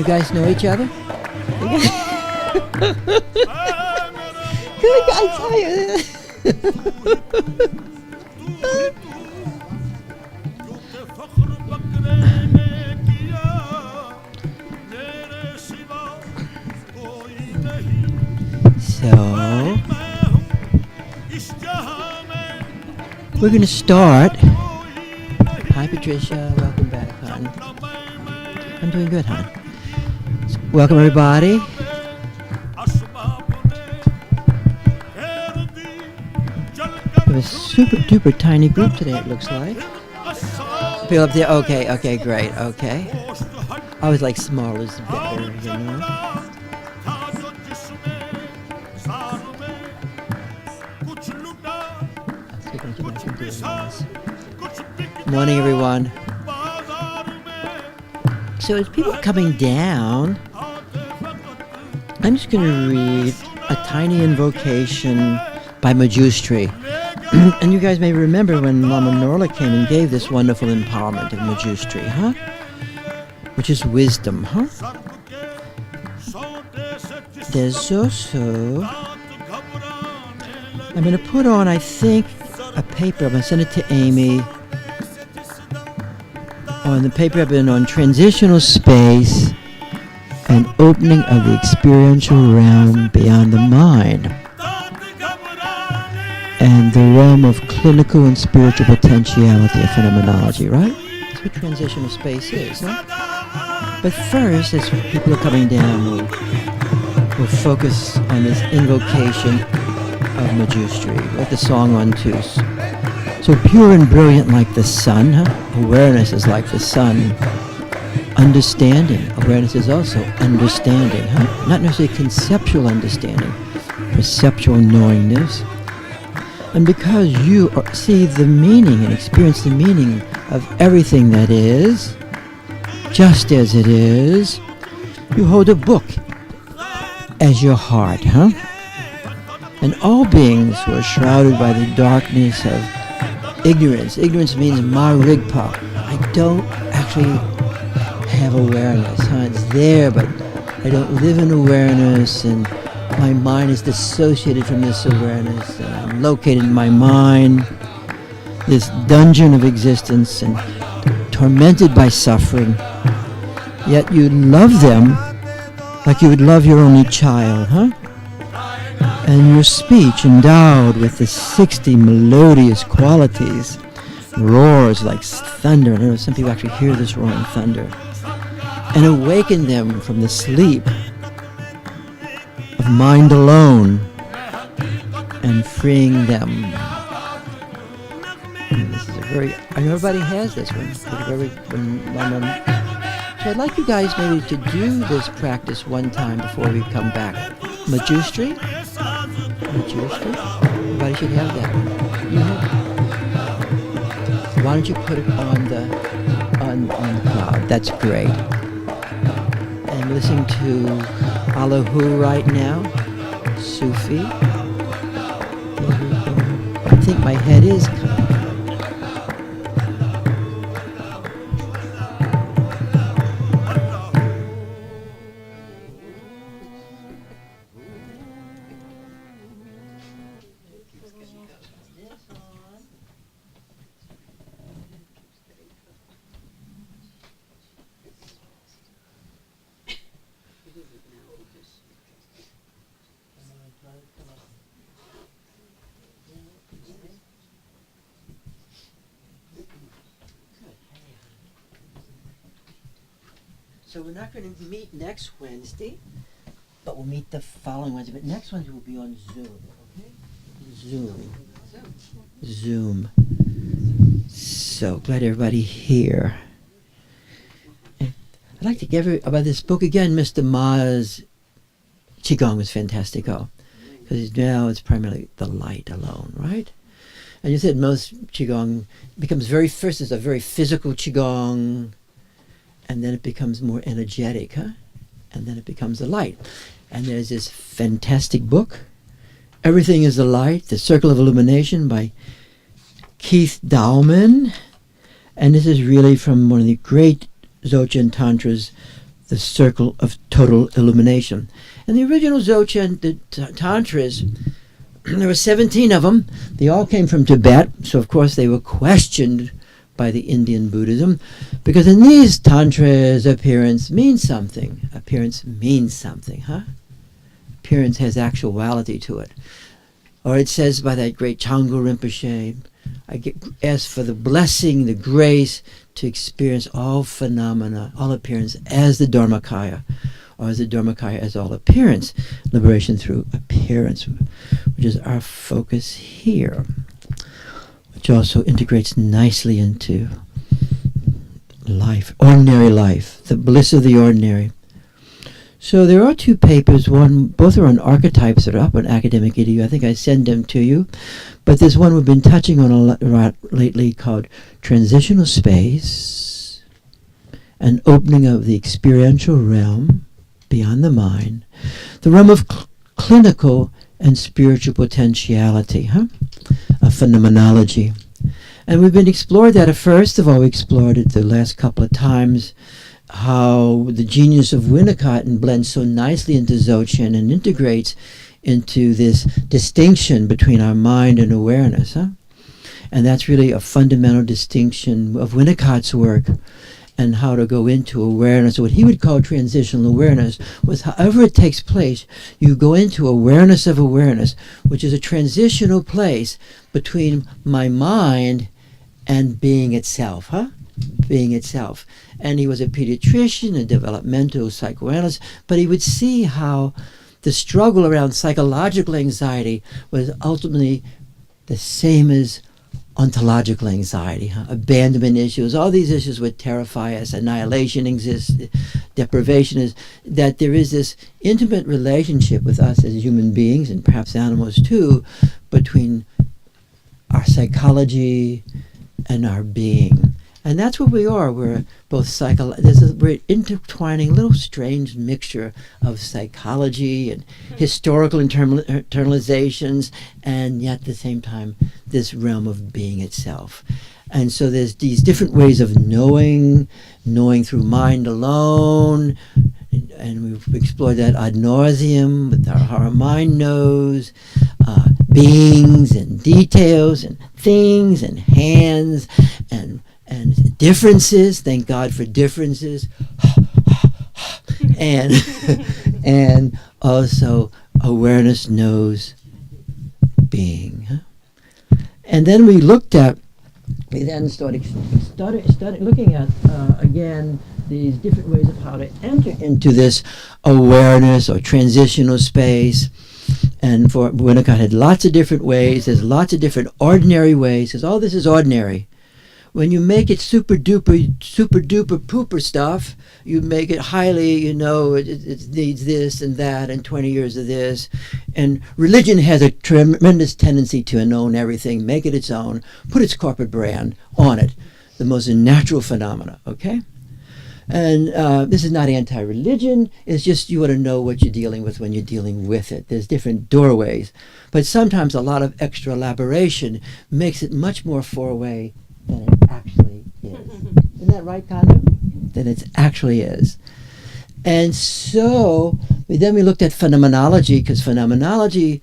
guys know each other? Good, I tell you. So, we're going to start. Hi, Patricia. Welcome back, hon. I'm doing good, hon. Welcome, everybody. We have a super duper tiny group today, it looks like. People up there? Okay, great, okay. I always like small is better, you know. Morning, everyone. So as people are coming down, I'm just going to read a tiny invocation by Majustri. And you guys may remember when Lama Norla came and gave this wonderful empowerment of Majustri, huh? Which is wisdom, huh? There's also... I'm going to put on, I think, a paper. I'm going to send it to Amy. On the paper I've been on transitional space and opening of the experiential realm beyond the mind and the realm of clinical and spiritual potentiality of phenomenology, right? That's what transitional space is, huh? But first, as people are coming down, we'll focus on this invocation of Majustri, like the song on too. So pure and brilliant like the sun, huh? Awareness is like the sun. Understanding, awareness is also understanding, huh? Not necessarily conceptual understanding, perceptual knowingness. And because you see the meaning and experience the meaning of everything that is, just as it is, you hold a book as your heart, huh? And all beings who are shrouded by the darkness of ignorance. Ignorance means marigpa. I don't actually have awareness, huh? It's there, but I don't live in awareness, and my mind is dissociated from this awareness, and I'm located in my mind, this dungeon of existence, and tormented by suffering. Yet you love them like you would love your only child, huh? And your speech, endowed with the 60 melodious qualities, roars like thunder. I know some people actually hear this roaring thunder. And awaken them from the sleep of mind alone and freeing them. And this is a very, I know everybody has this one. So I'd like you guys maybe to do this practice one time before we come back. Majustri? Majustri? Everybody should have that. Mm-hmm. Why don't you put it on the cloud? That's great. I'm listening to Allahu right now. Sufi. I think my head is coming. So we're not going to meet next Wednesday, but we'll meet the following Wednesday. But next Wednesday will be on Zoom, okay? Zoom. So glad everybody here. And I'd like to give about this book again. Mr. Ma's Qigong was fantastic, because now it's primarily the light alone, right? And you said most Qigong becomes first is a very physical Qigong, and then it becomes more energetic, huh? And then it becomes the light. And there's this fantastic book, Everything is the Light, The Circle of Illumination by Keith Dowman. And this is really from one of the great Dzogchen Tantras, the circle of total illumination. And the original Dzogchen, the Tantras, there were 17 of them. They all came from Tibet, so of course they were questioned by the Indian Buddhism, because in these Tantras, appearance means something. Appearance means something, huh? Appearance has actuality to it. Or it says by that great Changu Rinpoche, ask for the blessing, the grace to experience all phenomena, all appearance as the Dharmakaya, or as the Dharmakaya as all appearance, liberation through appearance, which is our focus here, which also integrates nicely into life, ordinary life, the bliss of the ordinary. So there are two papers, both are on archetypes that are up on Academic EDU. I think I send them to you. But there's one we've been touching on a lot lately called Transitional Space, an opening of the experiential realm beyond the mind, the realm of clinical and spiritual potentiality, a phenomenology. And we've been explored that. First of all, we explored it the last couple of times, how the genius of Winnicott blends so nicely into Dzogchen and integrates into this distinction between our mind and awareness. And that's really a fundamental distinction of Winnicott's work, and how to go into awareness. What he would call transitional awareness was however it takes place, you go into awareness of awareness, which is a transitional place between my mind and being itself, being itself. And he was a pediatrician, a developmental psychoanalyst, but he would see how the struggle around psychological anxiety was ultimately the same as ontological anxiety, abandonment issues, all these issues would terrify us. Annihilation exists, deprivation is, that there is this intimate relationship with us as human beings, and perhaps animals too, between our psychology and our being. And that's what we are. We're both we're intertwining a little strange mixture of psychology and historical internalizations, and yet at the same time, this realm of being itself. And so there's these different ways of knowing through mind alone, and we've explored that ad nauseum with how our mind knows, beings and details and things and hands and differences. Thank God for differences. and also awareness knows being. And then we then started looking at again these different ways of how to enter into this awareness or transitional space. And for Winnicott had lots of different ways. There's lots of different ordinary ways. Because all this is ordinary. When you make it super duper pooper stuff, you make it highly, it needs this and that and 20 years of this. And religion has a tremendous tendency to own everything, make it its own, put its corporate brand on it. The most natural phenomena, okay? And this is not anti-religion. It's just you want to know what you're dealing with when you're dealing with it. There's different doorways. But sometimes a lot of extra elaboration makes it much more four-way than it actually is. Isn't that right, Kando? Than it actually is. And so then we looked at phenomenology, because phenomenology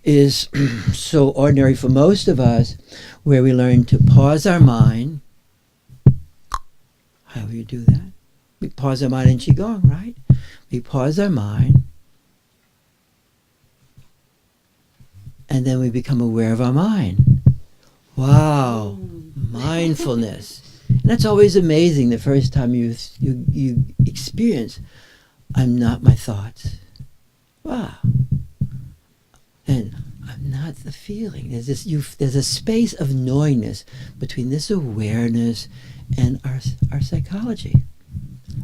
is so ordinary for most of us, where we learn to pause our mind. How do you do that? We pause our mind in Qigong, right? We pause our mind, and then we become aware of our mind. Wow, mindfulness. And that's always amazing the first time you experience, I'm not my thoughts. Wow. And I'm not the feeling. There's a space of knowingness between this awareness and our psychology.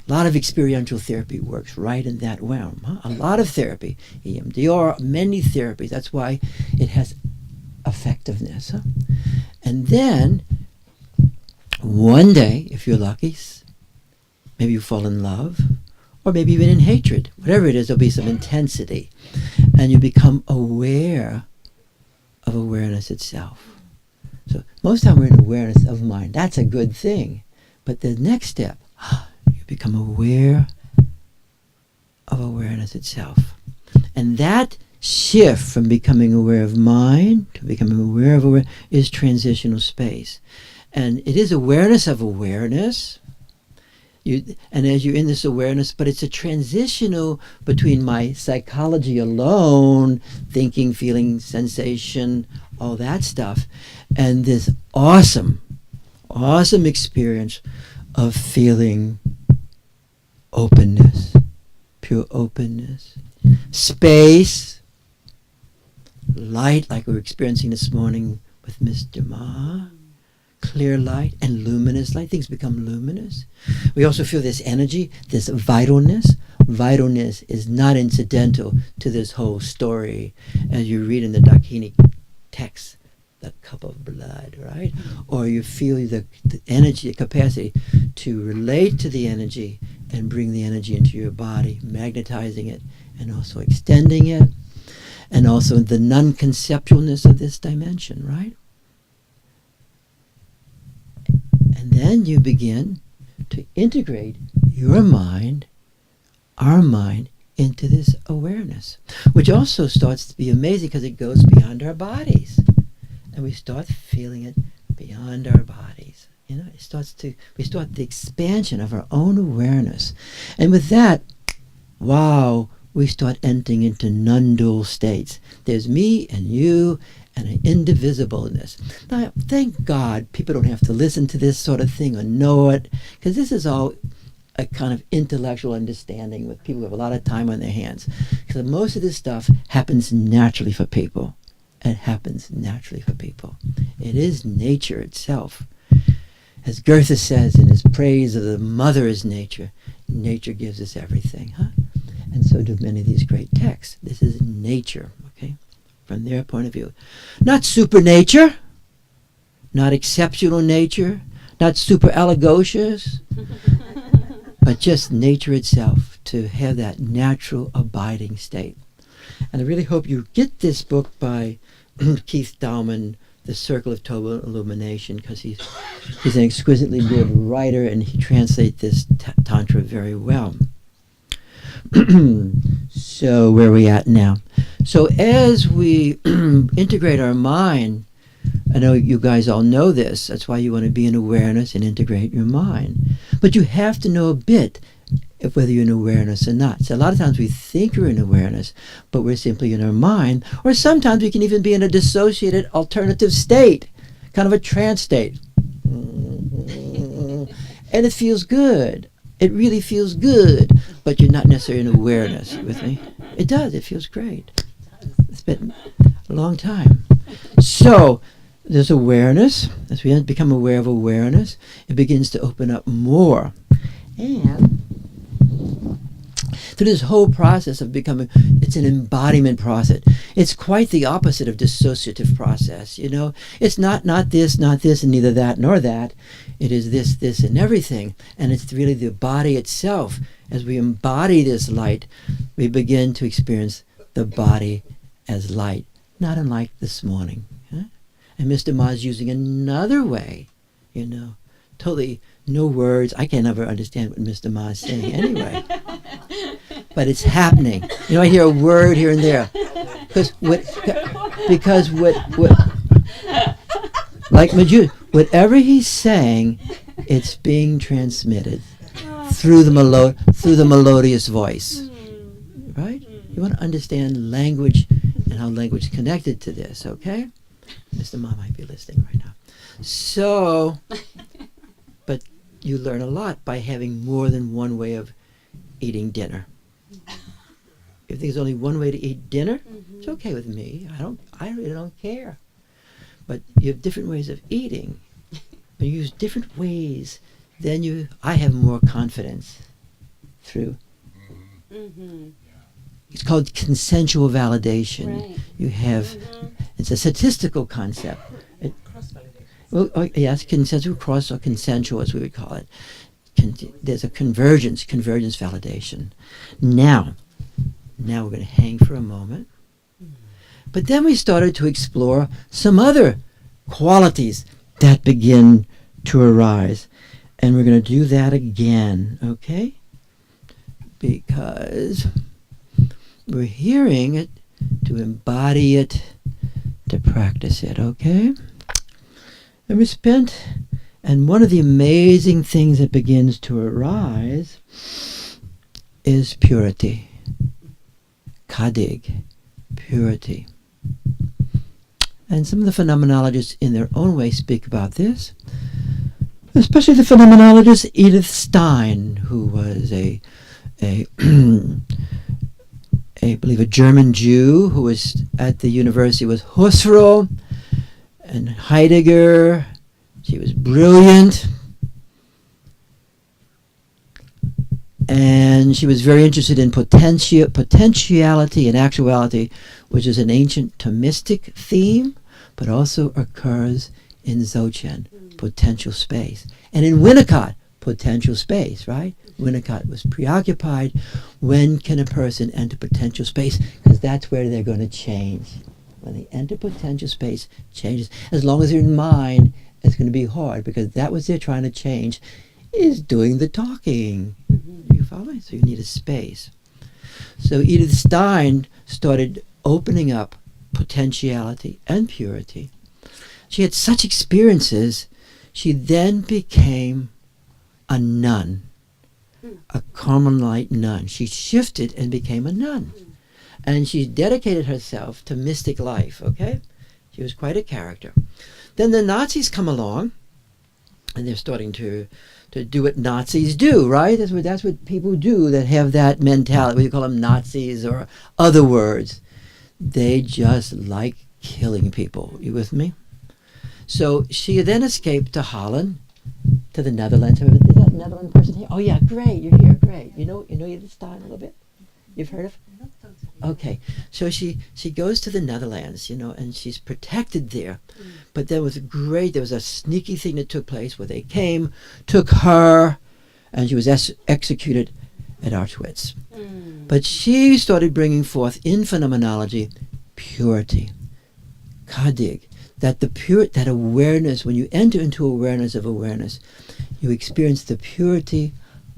A lot of experiential therapy works right in that realm. A lot of therapy, EMDR, many therapies. That's why it has effectiveness. And then, one day, if you're lucky, maybe you fall in love, or maybe even in hatred. Whatever it is, there'll be some intensity. And you become aware of awareness itself. So most of the time we're in awareness of mind. That's a good thing. But the next step, you become aware of awareness itself. And that shift from becoming aware of mind to becoming aware of awareness is transitional space. And it is awareness of awareness. And as you're in this awareness, but it's a transitional between my psychology alone, thinking, feeling, sensation, all that stuff, and this awesome experience of feeling openness, pure openness, space, light, like we were experiencing this morning with Mr. Ma, clear light and luminous light. Things become luminous. We also feel this energy, this vitalness. Vitalness is not incidental to this whole story. As you read in the Dakini text, the cup of blood, right? Or you feel the energy, the capacity to relate to the energy and bring the energy into your body, magnetizing it and also extending it. And also the non-conceptualness of this dimension, right? And then you begin to integrate your mind, our mind, into this awareness, which also starts to be amazing because it goes beyond our bodies. And we start feeling it beyond our bodies. You know, we start the expansion of our own awareness. And with that, wow, we start entering into non-dual states. There's me and you and an indivisibleness. Now, thank God people don't have to listen to this sort of thing or know it, because this is all a kind of intellectual understanding with people who have a lot of time on their hands. Because most of this stuff happens naturally for people. It happens naturally for people. It is nature itself. As Goethe says in his praise of the mother as nature, nature gives us everything, huh? And so do many of these great texts. This is nature, okay, from their point of view. Not supernature, not exceptional nature, not super allegocious, but just nature itself, to have that natural abiding state. And I really hope you get this book by Keith Dauman, The Circle of Total Illumination, because he's an exquisitely good writer and he translates this Tantra very well. So where are we at now? So as we integrate our mind, I know you guys all know this, that's why you want to be in awareness and integrate your mind. But you have to know a bit of whether you're in awareness or not. So a lot of times we think we're in awareness, but we're simply in our mind. Or sometimes we can even be in a dissociated alternative state, kind of a trance state. And it feels good. It really feels good, but you're not necessarily in awareness with me. It does. It feels great. It's been a long time. So there's awareness. As we become aware of awareness, it begins to open up more. And through this whole process of becoming, it's an embodiment process. It's quite the opposite of dissociative process, you know. It's not this, and neither that nor that. It is this, and everything. And it's really the body itself. As we embody this light, we begin to experience the body as light. Not unlike this morning. Huh? And Mr. Ma is using another way, you know, totally no words. I can never understand what Mr. Ma is saying anyway. But it's happening. You know, I hear a word here and there. Because what like Maju, whatever he's saying, it's being transmitted through the melodious voice. Right? You want to understand language and how language is connected to this, okay? Mr. Ma might be listening right now. So, but you learn a lot by having more than one way of eating dinner. If there's only one way to eat dinner, it's okay with me. I really don't care. But you have different ways of eating. When you use different ways, then I have more confidence through. It's called consensual validation. Right. You have, it's a statistical concept. Cross-validation. Yes, consensual cross or consensual, as we would call it. There's a convergence validation. Now we're going to hang for a moment. But then we started to explore some other qualities that begin to arise. And we're going to do that again, okay? because we're hearing it to embody it, to practice it, okay? And one of the amazing things that begins to arise is purity. Kadig, purity. And some of the phenomenologists in their own way speak about this, especially the phenomenologist Edith Stein, who was I believe a German Jew who was at the university with Husserl and Heidegger. She was brilliant. And she was very interested in potentiality and actuality, which is an ancient Thomistic theme, but also occurs in Dzogchen, potential space. And in Winnicott, potential space, right? Winnicott was preoccupied. When can a person enter potential space? Because that's where they're going to change. When they enter potential space, changes. As long as they're in mind, it's going to be hard, because that what they're trying to change is doing the talking. You follow me? So you need a space. So Edith Stein started opening up potentiality and purity. She had such experiences, she then became a nun, a Carmelite nun. She shifted and became a nun. And she dedicated herself to mystic life, okay? She was quite a character. Then the Nazis come along, and they're starting to do what Nazis do, right? That's what people do that have that mentality. We call them Nazis or other words. They just like killing people. You with me? So she then escaped to Holland, to the Netherlands. Is that a Netherlands person here? Oh yeah, great, you're here, great. You know Edith Stein a little bit? You've heard of? Okay, so she goes to the Netherlands, and she's protected there. But there was a sneaky thing that took place where they came, took her, and she was executed at Auschwitz. But she started bringing forth in phenomenology purity, kadig, that awareness. When you enter into awareness of awareness, you experience the purity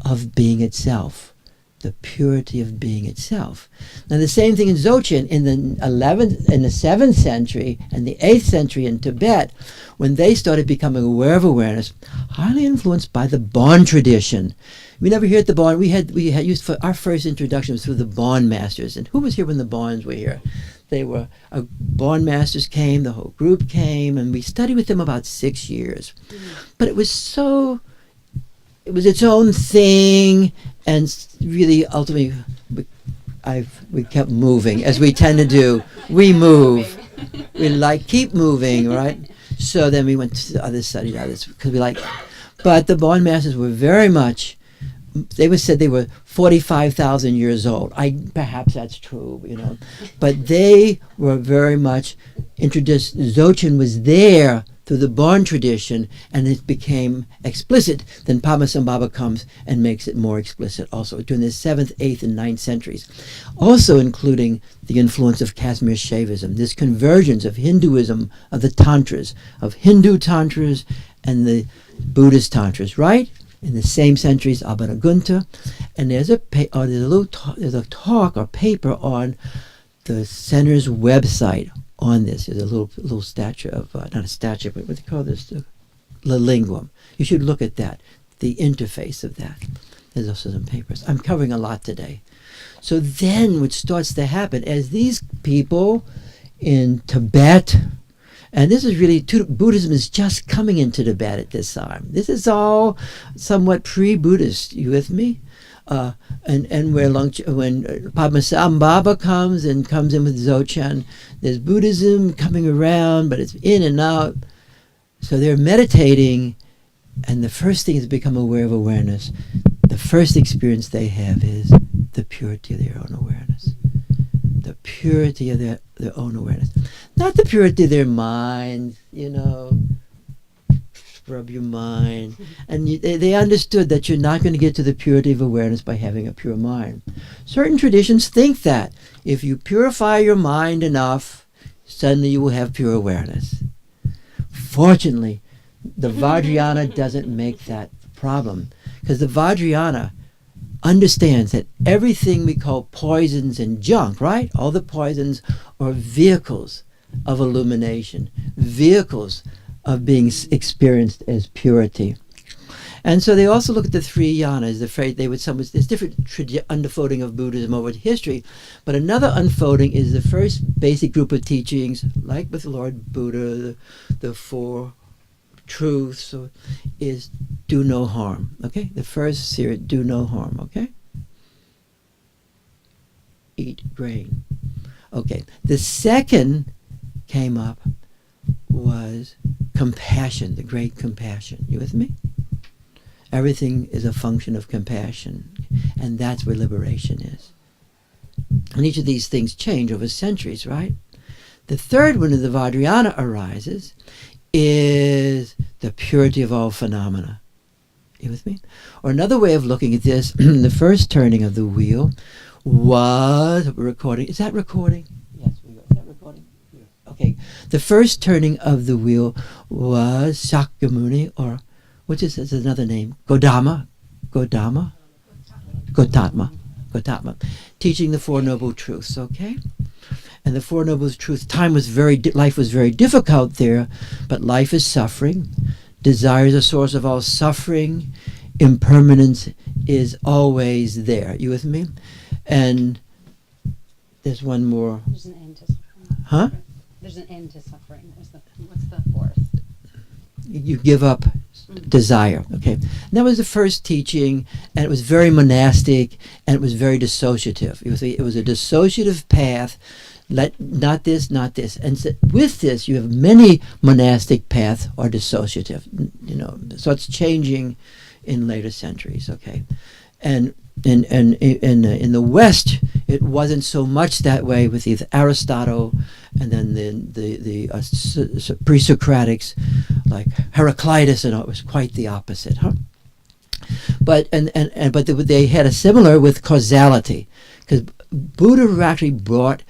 of being itself. The purity of being itself. Now the same thing in Dzogchen in the 7th century and the 8th century in Tibet, when they started becoming aware of awareness, highly influenced by the Bon tradition. We never hear at the Bon. We had used for our first introduction was through the Bon masters. And who was here when the Bons were here? They were Bon masters came, the whole group came, and we studied with them about 6 years. But it was its own thing, and really ultimately we kept moving, as we tend to do. We move. We keep moving, right? So then we went to others, studied others, because we like. But the Bon masters were very much, they said they were 45,000 years old. Perhaps that's true, But they were very much introduced. Dzogchen was there through the Bon tradition, and it became explicit. Then Padmasambhava comes and makes it more explicit also during the 7th, 8th, and 9th centuries. Also including the influence of Kashmir Shaivism, this convergence of Hinduism, of the Tantras, of Hindu Tantras and the Buddhist Tantras, right? In the same centuries, Abhinagunta. And there's a talk or paper on the center's website on this. There's a little statue of, not a statue, but what do they call this? The lingam. You should look at that, the interface of that. There's also some papers. I'm covering a lot today. So then what starts to happen, as these people in Tibet, and this is really, Buddhism is just coming into Tibet at this time. This is all somewhat pre-Buddhist. You with me? And when Padmasambhava comes in with Dzogchen, there's Buddhism coming around, but it's in and out. So they're meditating, and the first thing is to become aware of awareness. The first experience they have is the purity of their own awareness. The purity of their own awareness. Not the purity of their mind, rub your mind. And they understood that you're not going to get to the purity of awareness by having a pure mind. Certain traditions think that if you purify your mind enough, suddenly you will have pure awareness. Fortunately, the Vajrayana doesn't make that problem, because the Vajrayana understands that everything we call poisons and junk, right? All the poisons are vehicles of illumination, vehicles of being experienced as purity. And so they also look at the three yanas. There's different unfolding of Buddhism over history, but another unfolding is the first basic group of teachings, like with Lord Buddha, the four truths, is do no harm. Okay, the first series, do no harm. Okay, eat grain. Okay, the second came up was compassion, the great compassion. You with me? Everything is a function of compassion, and that's where liberation is. And each of these things change over centuries, right? The third one of the Vajrayana arises is the purity of all phenomena. You with me? Or another way of looking at this, the first turning of the wheel was recording. Is that recording? Yes, we go. Is that recording? Yeah. Okay. The first turning of the wheel was Shakyamuni, or which is another name, Gotama, teaching the Four Noble Truths, okay? And the Four Noble Truths, life was very difficult there, but life is suffering. Desire is a source of all suffering. Impermanence is always there. You with me? And there's one more. There's an end to suffering. Huh? There's an end to suffering. What's the fourth? You give up desire. Okay, and that was the first teaching, and it was very monastic, and it was very dissociative. It was a dissociative path. Not this, and so with this, you have many monastic paths are dissociative. So it's changing in later centuries. Okay, and in the West, it wasn't so much that way with either Aristotle and then the pre-Socratics like Heraclitus, and it was quite the opposite, huh? But they had a similar with causality, because Buddha actually brought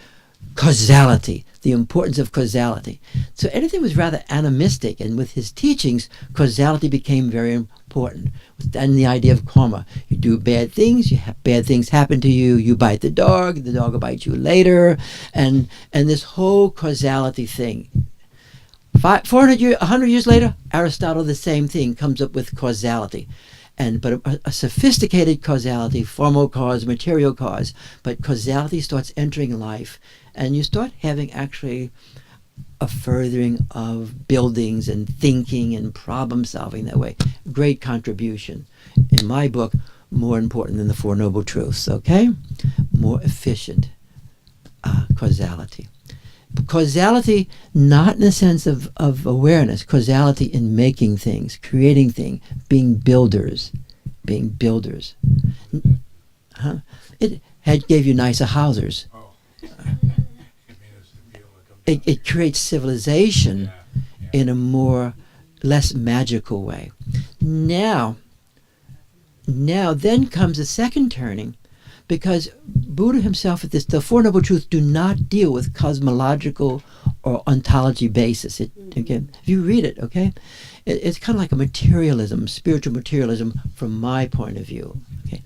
causality, the importance of causality. So anything was rather animistic, and with his teachings, causality became very important. And the idea of karma. You do bad things, bad things happen to you, you bite the dog will bite you later, and this whole causality thing. 100 years later, Aristotle, the same thing, comes up with causality. But a sophisticated causality, formal cause, material cause, but causality starts entering life, and you start having actually a furthering of buildings and thinking and problem solving that way. Great contribution. In my book, more important than the Four Noble Truths, okay? More efficient causality. But causality, not in the sense of awareness, causality in making things, creating things, being builders. Huh? It gave you nicer houses. It creates civilization in a less magical way. Now then comes the second turning, because Buddha himself, the Four Noble Truths do not deal with cosmological or ontology basis. Again, if you read it, okay, it's kind of like a materialism, spiritual materialism from my point of view. Okay,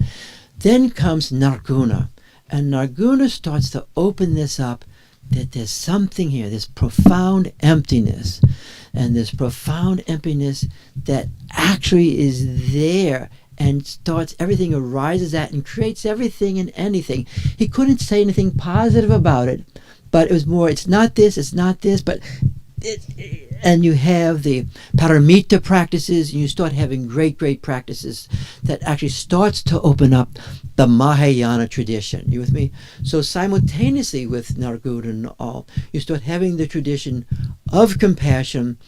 then comes Nirguna, and Nirguna starts to open this up, that there's something here, this profound emptiness, and this profound emptiness that actually is there, and everything arises at and creates everything and anything. He couldn't say anything positive about it, but it was more, it's not this, but and you have the paramita practices, and you start having great practices that actually starts to open up the Mahayana tradition. You with me? So simultaneously with Nirguna and all, you start having the tradition of compassion,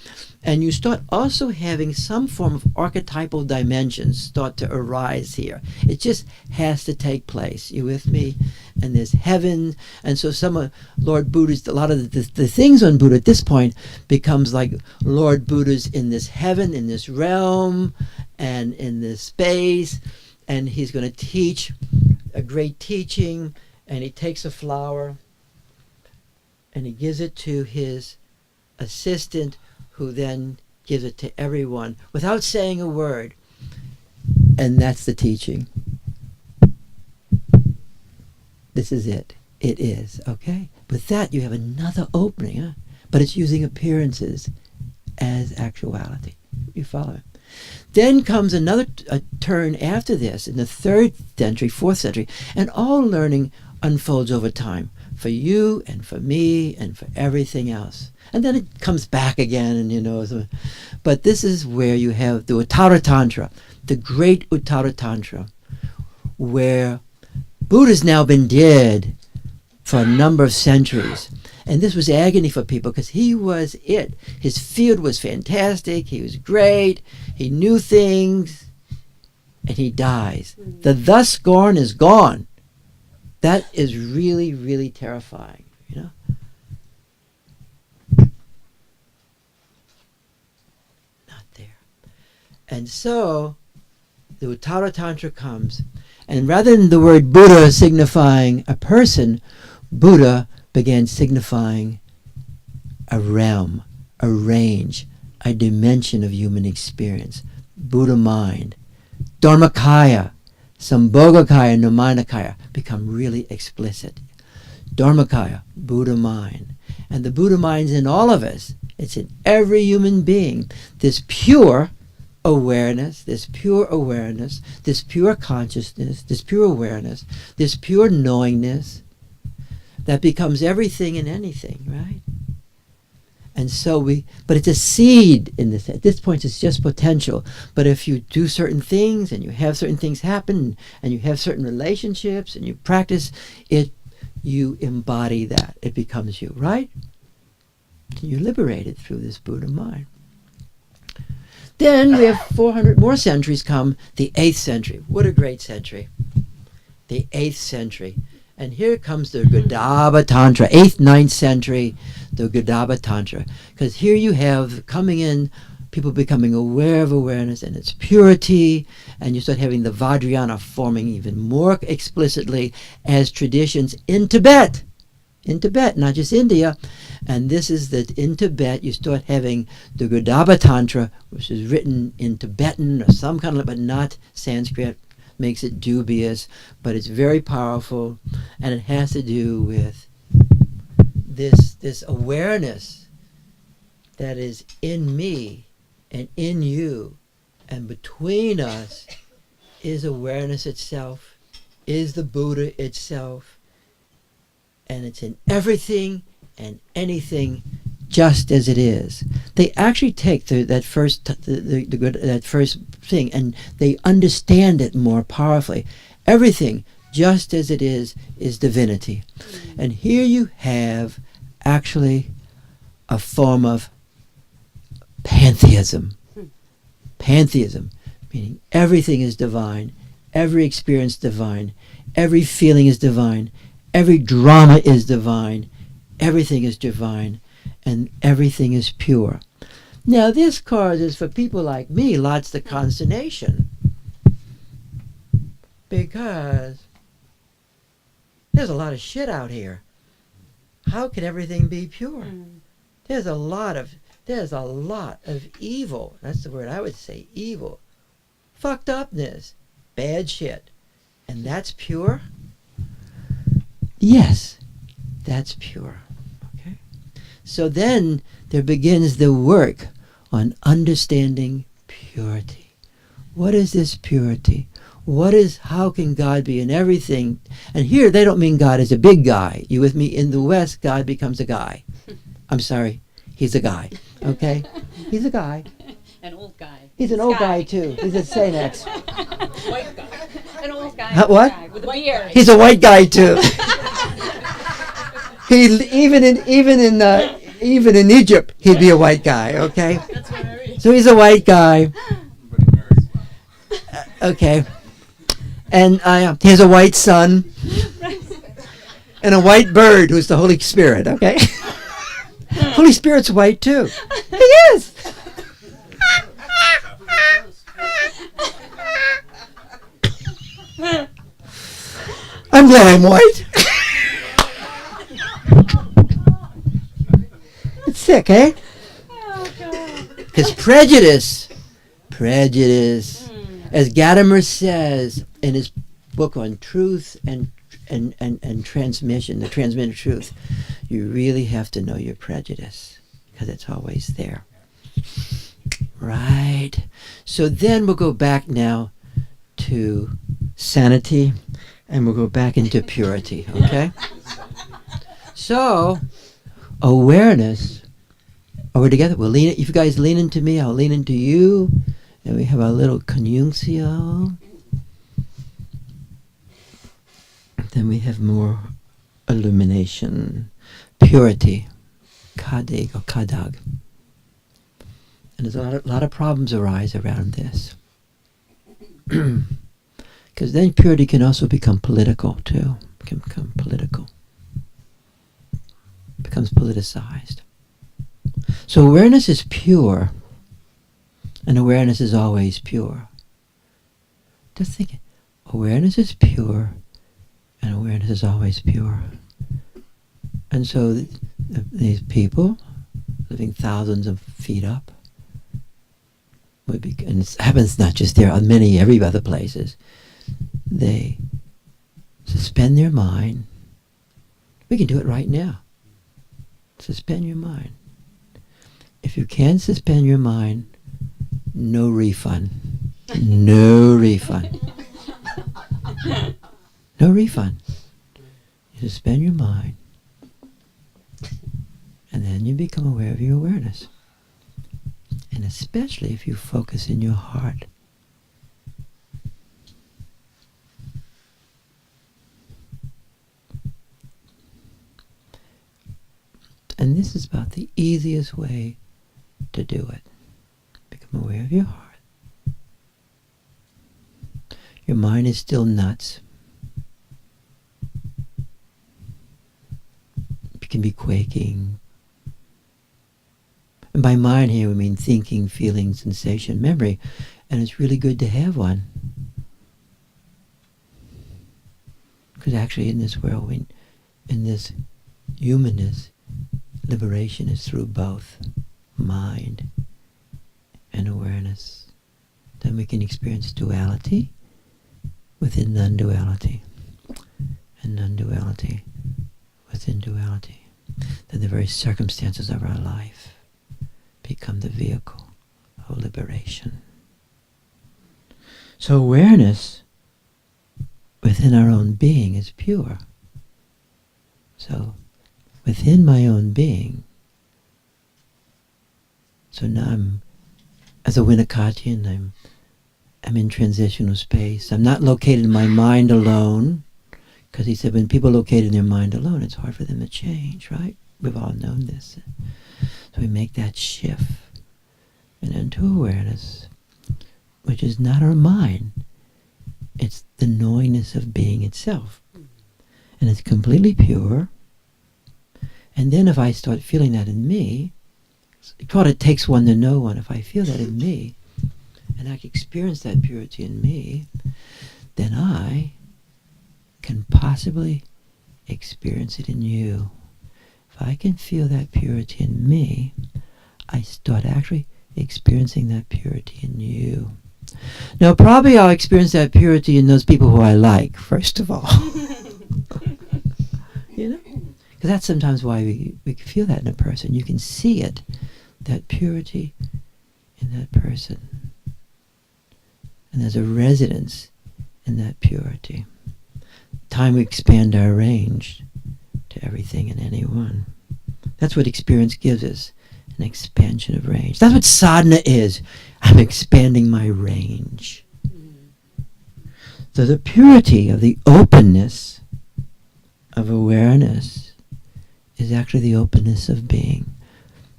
and you start also having some form of archetypal dimensions start to arise here. It just has to take place. You with me? And there's heaven, and so some of Lord Buddha's, a lot of the things on Buddha at this point becomes like Lord Buddha's in this heaven, in this realm, and in this space, and he's going to teach a great teaching, and he takes a flower, and he gives it to his assistant, who then gives it to everyone without saying a word. And that's the teaching. This is it. It is, okay? With that, you have another opening, huh? But it's using appearances as actuality. You follow it? Then comes another turn after this in the 3rd century, 4th century, and all learning unfolds over time for you and for me and for everything else. And then it comes back again, and but this is where you have the Uttara Tantra, the great Uttara Tantra, where Buddha's now been dead for a number of centuries. And this was agony for people because he was it. His field was fantastic. He was great. He knew things. And he dies. The thus gone is gone. That is really, really terrifying, Not there. And so the Uttara Tantra comes. And rather than the word Buddha signifying a person, Buddha began signifying a realm, a range, a dimension of human experience. Buddha mind. Dharmakaya, Sambhogakaya, Nirmanakaya become really explicit. Dharmakaya, Buddha mind. And the Buddha mind's in all of us. It's in every human being. This pure awareness, this pure consciousness, this pure awareness, this pure knowingness, that becomes everything and anything, right? And so but it's a seed in this. At this point, it's just potential. But if you do certain things and you have certain things happen and you have certain relationships and you practice it, you embody that. It becomes you, right? You're liberated through this Buddha mind. Then we have 400 more centuries come, the 8th century. What a great century. The 8th century. And here comes the Gaudaba Tantra, 8th, 9th century, the Gaudaba Tantra. Because here you have coming in, people becoming aware of awareness and its purity, and you start having the Vajrayana forming even more explicitly as traditions in Tibet, not just India. And this is that in Tibet you start having the Gaudaba Tantra, which is written in Tibetan or some kind of, but not Sanskrit. Makes it dubious, but it's very powerful, and it has to do with this awareness that is in me and in you, and between us is awareness itself, is the Buddha itself, and it's in everything and anything just as it is. They actually take that first thing and they understand it more powerfully. Everything just as it is divinity. And here you have actually a form of pantheism. Pantheism, meaning everything is divine, every experience divine, every feeling is divine, every drama is divine, everything is divine, and everything is pure. Now this causes for people like me lots of consternation, because there's a lot of shit out here. How can everything be pure? There's a lot of evil. That's the word I would say, evil. Fucked upness, bad shit. And that's pure? Yes, that's pure. Okay? So then there begins the work on understanding purity. What is this purity? How can God be in everything? And here they don't mean God is a big guy. You with me? In the West, God becomes a guy. I'm sorry, he's a guy. Okay? He's a guy. An old guy. He's an old guy too. He's a Sanex. White guy. An old guy. What? Guy with a beard. He's a white guy too. Even in Egypt, he'd be a white guy. Okay. That's what I mean. So he's a white guy. Okay. And he has a white son and a white bird who's the Holy Spirit. Okay. Holy Spirit's white too. He is. I'm glad I'm white. It's sick, eh? Because prejudice, as Gadamer says in his book on truth and and transmission, the transmitted truth, you really have to know your prejudice, because it's always there. Right. So then we'll go back now to sanity, and we'll go back into purity, okay? So, awareness. Are we together? We'll lean. If you guys lean into me, I'll lean into you. And we have our little conjunctio. Then we have more illumination, purity, kadig or kadag. And there's a lot of problems arise around this. Because then purity can also become political too. It can become political. It becomes politicized. So awareness is pure. And awareness is always pure. Just think, awareness is pure, and awareness is always pure. And so these people, living thousands of feet up, and it happens not just there, every other places, they suspend their mind. We can do it right now. Suspend your mind. If you can suspend your mind, no refund. No refund. No refund. You suspend your mind, and then you become aware of your awareness. And especially if you focus in your heart. And this is about the easiest way to do it. Become aware of your heart. Your mind is still nuts. It can be quaking. And by mind here we mean thinking, feeling, sensation, memory. And it's really good to have one. Because actually in this world, in this humanness, liberation is through both mind and awareness. Then we can experience duality within non-duality, and non-duality within duality. Then the very circumstances of our life become the vehicle of liberation. So awareness within our own being is pure. So within my own being, so now I'm, as a Winnicottian, I'm in transitional space. I'm not located in my mind alone, because he said when people are located in their mind alone, it's hard for them to change, right? We've all known this. So we make that shift and into awareness, which is not our mind. It's the knowingness of being itself. And it's completely pure. And then if I start feeling that in me, it's what it takes one to know one. If I feel that in me, and I experience that purity in me, then I can possibly experience it in you. If I can feel that purity in me, I start actually experiencing that purity in you. Now, probably I'll experience that purity in those people who I like, first of all. You know? Because that's sometimes why we can feel that in a person. You can see it, that purity in that person. And there's a resonance in that purity. Time we expand our range to everything and anyone. That's what experience gives us, an expansion of range. That's what sadhana is. I'm expanding my range. So the purity of the openness of awareness is actually the openness of being.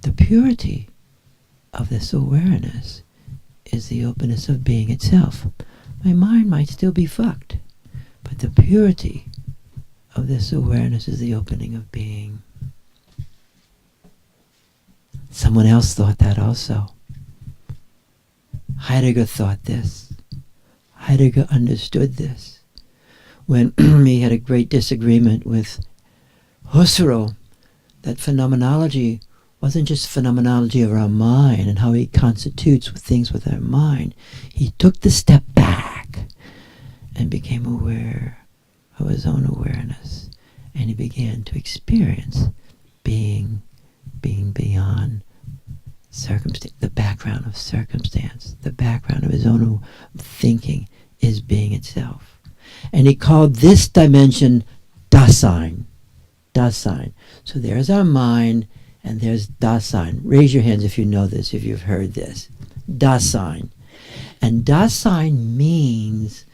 The purity of this awareness is the openness of being itself. My mind might still be fucked, but the purity of this awareness is the opening of being. Someone else thought that also. Heidegger thought this. Heidegger understood this. When he had a great disagreement with Husserl, that phenomenology wasn't just phenomenology of our mind and how he constitutes things with our mind. He took the step back and became aware of his own awareness. And he began to experience being beyond circumstance, the background of circumstance, the background of his own thinking is being itself. And he called this dimension Dasein. Dasein. So there's our mind, and there's Dasein. Raise your hands if you know this, if you've heard this. Dasein. And Dasein means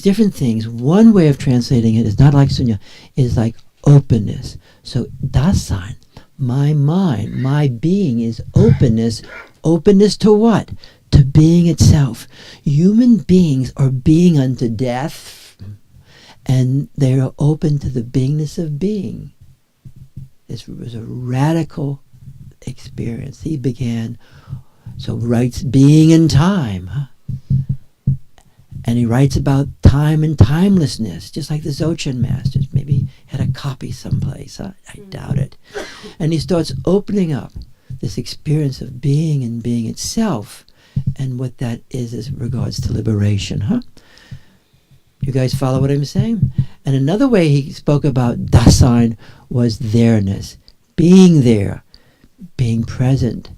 different things. One way of translating it is not like Sunya, is like openness. So Dasein, my mind, my being is openness. Openness to what? To being itself. Human beings are being unto death, and they are open to the beingness of being. This was a radical experience. He began, so writes being in time, huh? And he writes about time and timelessness, just like the Dzogchen masters. Maybe he had a copy someplace. I doubt it. And he starts opening up this experience of being and being itself, and what that is as regards to liberation, huh? You guys follow what I'm saying? And another way he spoke about Dasein was there-ness. Being there, being present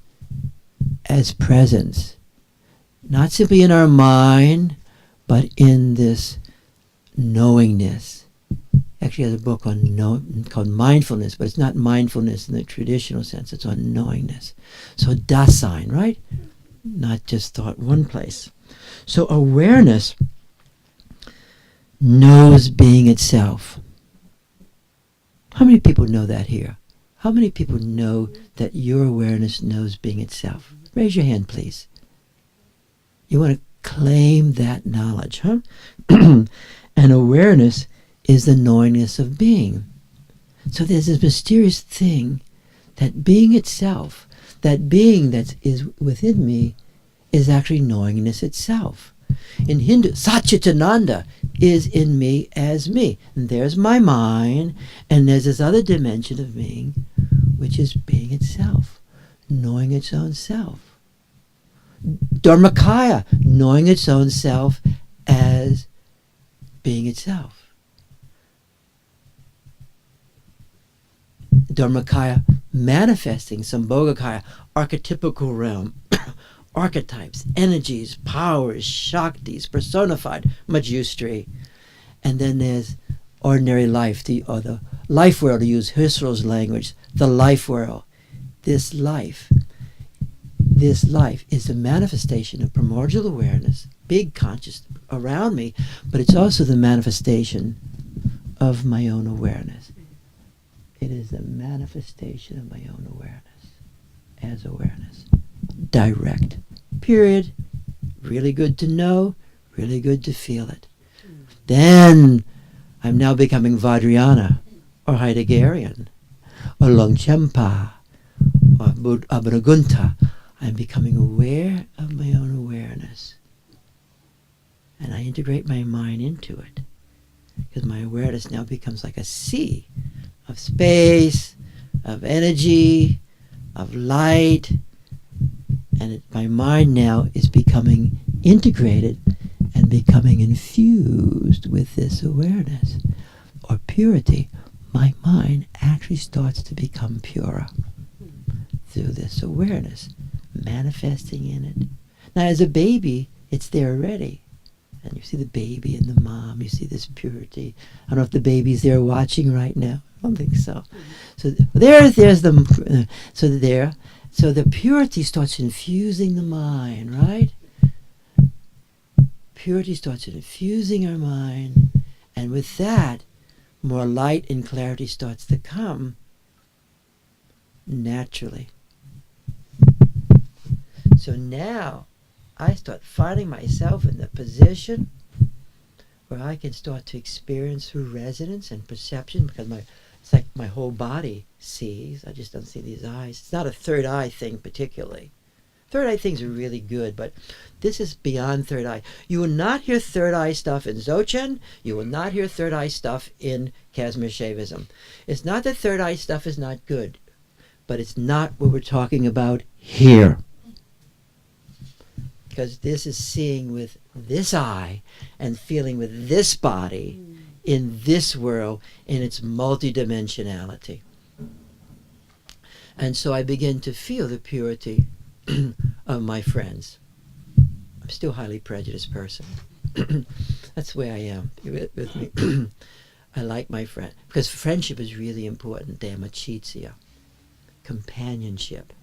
as presence. Not simply in our mind, but in this knowingness. Actually has a book on called Mindfulness, but it's not mindfulness in the traditional sense. It's on knowingness. So Dasein, right? Not just thought one place. So awareness knows being itself. How many people know that here? How many people know that your awareness knows being itself? Raise your hand, please. You want to claim that knowledge, huh? And awareness is the knowingness of being. So there's this mysterious thing that being itself, that being that is within me, is actually knowingness itself. In Hindu, Satchitananda is in me as me. And there's my mind, and there's this other dimension of being, which is being itself, knowing its own self. Dharmakaya, knowing its own self as being itself. Dharmakaya manifesting Sambhogakaya, archetypical realm, archetypes, energies, powers, shaktis, personified, Majustri. And then there's ordinary life, the life world, to use Husserl's language, the life world. This life is a manifestation of primordial awareness, big conscious around me, but it's also the manifestation of my own awareness. It is the manifestation of my own awareness as awareness. Direct. Period. Really good to know, really good to feel it. Then I'm now becoming Vajrayana, or Heideggerian, or Longchenpa, or Abhinagunta. I'm becoming aware of my own awareness. And I integrate my mind into it. Because my awareness now becomes like a sea of space, of energy, of light. And my mind now is becoming integrated and becoming infused with this awareness. Or purity. My mind actually starts to become purer through this awareness, manifesting in it. Now as a baby, it's there already. And you see the baby and the mom, you see this purity. I don't know if the baby's there watching right now. I don't think so. So there's the, so the purity starts infusing the mind, right? Purity starts infusing our mind, and with that, more light and clarity starts to come naturally. So now I start finding myself in the position where I can start to experience through resonance and perception, because it's like my whole body sees. I just don't see these eyes. It's not a third eye thing particularly. Third eye things are really good, but this is beyond third eye. You will not hear third eye stuff in Dzogchen. You will not hear third eye stuff in Kashmir Shaivism. It's not that third eye stuff is not good, but it's not what we're talking about here. Because this is seeing with this eye and feeling with this body in this world in its multidimensionality. And so I begin to feel the purity of my friends. I'm still a highly prejudiced person. That's the way I am. You with me? I like my friend. Because friendship is really important. Dhammachitsiya. Companionship.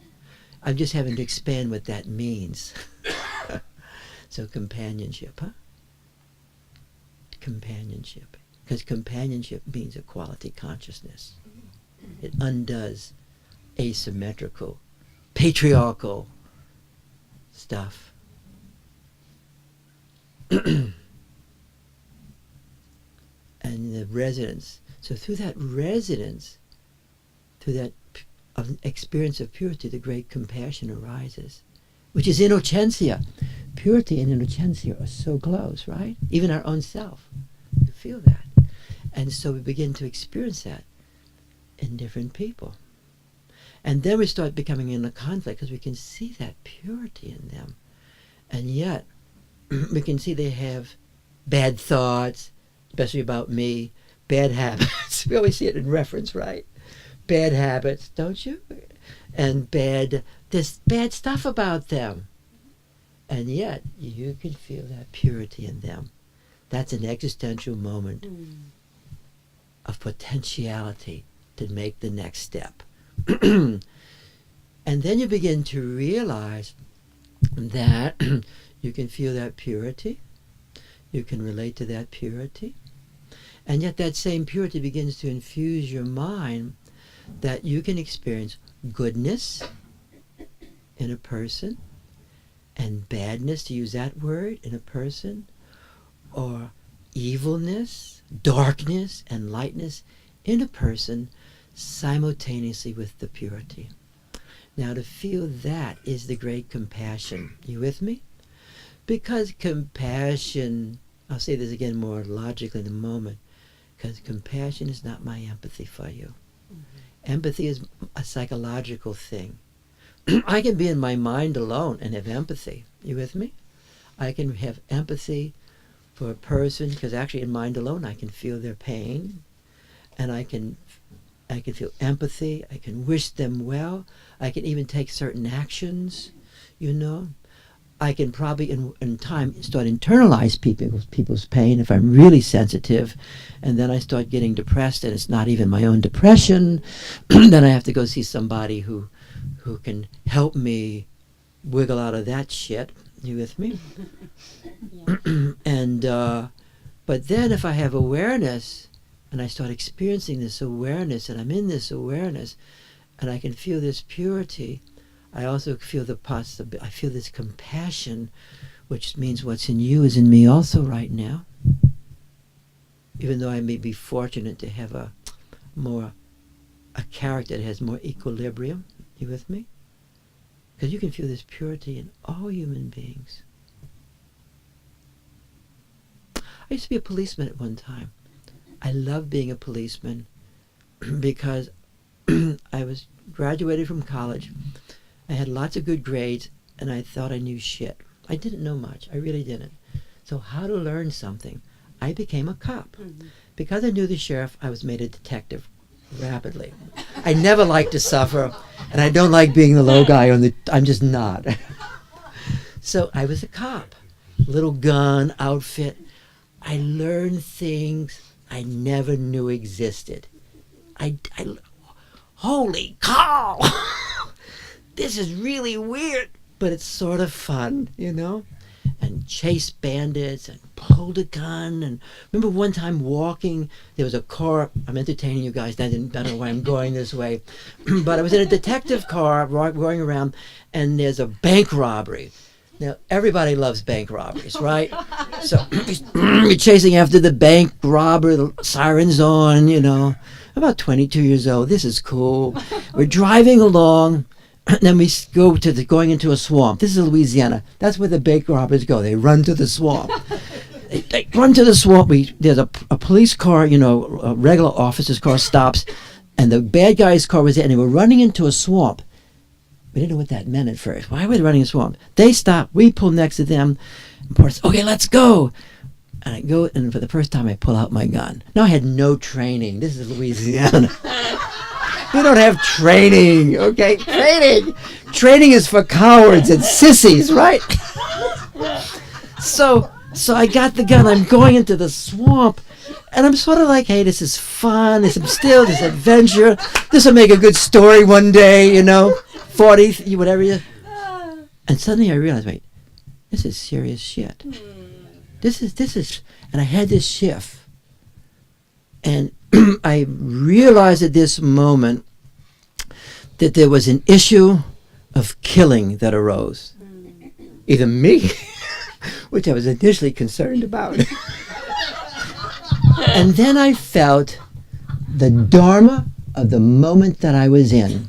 I'm just having to expand what that means. So companionship, huh? Companionship. Because companionship means equality consciousness. It undoes asymmetrical, patriarchal stuff. And the resonance. So through that resonance, through that experience of purity, the great compassion arises, which is innocentia. Purity and innocentia are so close, right? Even our own self. You feel that. And so we begin to experience that in different people. And then we start becoming in a conflict because we can see that purity in them. And yet, we can see they have bad thoughts, especially about me, bad habits. We always see it in reference, right? Bad habits, don't you? And there's bad stuff about them. And yet, you can feel that purity in them. That's an existential moment of potentiality to make the next step. And then you begin to realize that you can feel that purity. You can relate to that purity. And yet that same purity begins to infuse your mind that you can experience goodness in a person and badness, to use that word, in a person, or evilness, darkness, and lightness in a person simultaneously with the purity. Now to feel that is the great compassion. You with me? Because compassion, I'll say this again more logically in a moment, because compassion is not my empathy for you. Empathy is a psychological thing. I can be in my mind alone and have empathy. You with me? I can have empathy for a person, because actually in mind alone I can feel their pain, and I can feel empathy. I can wish them well. I can even take certain actions, you know. I can probably in time start internalize people's pain if I'm really sensitive, and then I start getting depressed and it's not even my own depression. Then I have to go see somebody who can help me wiggle out of that shit. You with me? And but then if I have awareness and I start experiencing this awareness, and I'm in this awareness, and I can feel this purity, I also feel I feel this compassion, which means what's in you is in me also right now. Even though I may be fortunate to have a character that has more equilibrium. You with me? Because you can feel this purity in all human beings. I used to be a policeman at one time. I loved being a policeman because I was graduated from college. I had lots of good grades, and I thought I knew shit. I didn't know much. I really didn't. So how to learn something? I became a cop. Because I knew the sheriff, I was made a detective rapidly. I never liked to suffer, and I don't like being the low guy I'm just not. So I was a cop. Little gun, outfit. I learned things I never knew existed. Holy cow! This is really weird, but it's sort of fun, you know? And chase bandits and pulled a gun. And remember one time walking, there was a car. I'm entertaining you guys. I don't know why I'm going this way. But I was in a detective car going around, and there's a bank robbery. Now, everybody loves bank robberies, right? So we're chasing after the bank robber, the siren's on, you know. I'm about 22 years old. This is cool. We're driving along. And then we go to going into a swamp. This is Louisiana. That's where the bank robbers go. They run to the swamp. They run to the swamp. There's a police car, you know, a regular officer's car stops, and the bad guy's car was there, and they were running into a swamp. We didn't know what that meant at first. Why were they running in a swamp? They stop. We pull next to them. And Porter says, okay, let's go. And I go, and for the first time, I pull out my gun. Now, I had no training. This is Louisiana. We don't have training, okay? Training is for cowards and sissies, right? So I got the gun. I'm going into the swamp, and I'm sort of like, hey, this is fun. This adventure. This will make a good story one day, 40, whatever you. And suddenly I realized, wait, this is serious shit. This is, and I had this shift. And I realized at this moment that there was an issue of killing that arose. Either me, which I was initially concerned about. And then I felt the dharma of the moment that I was in.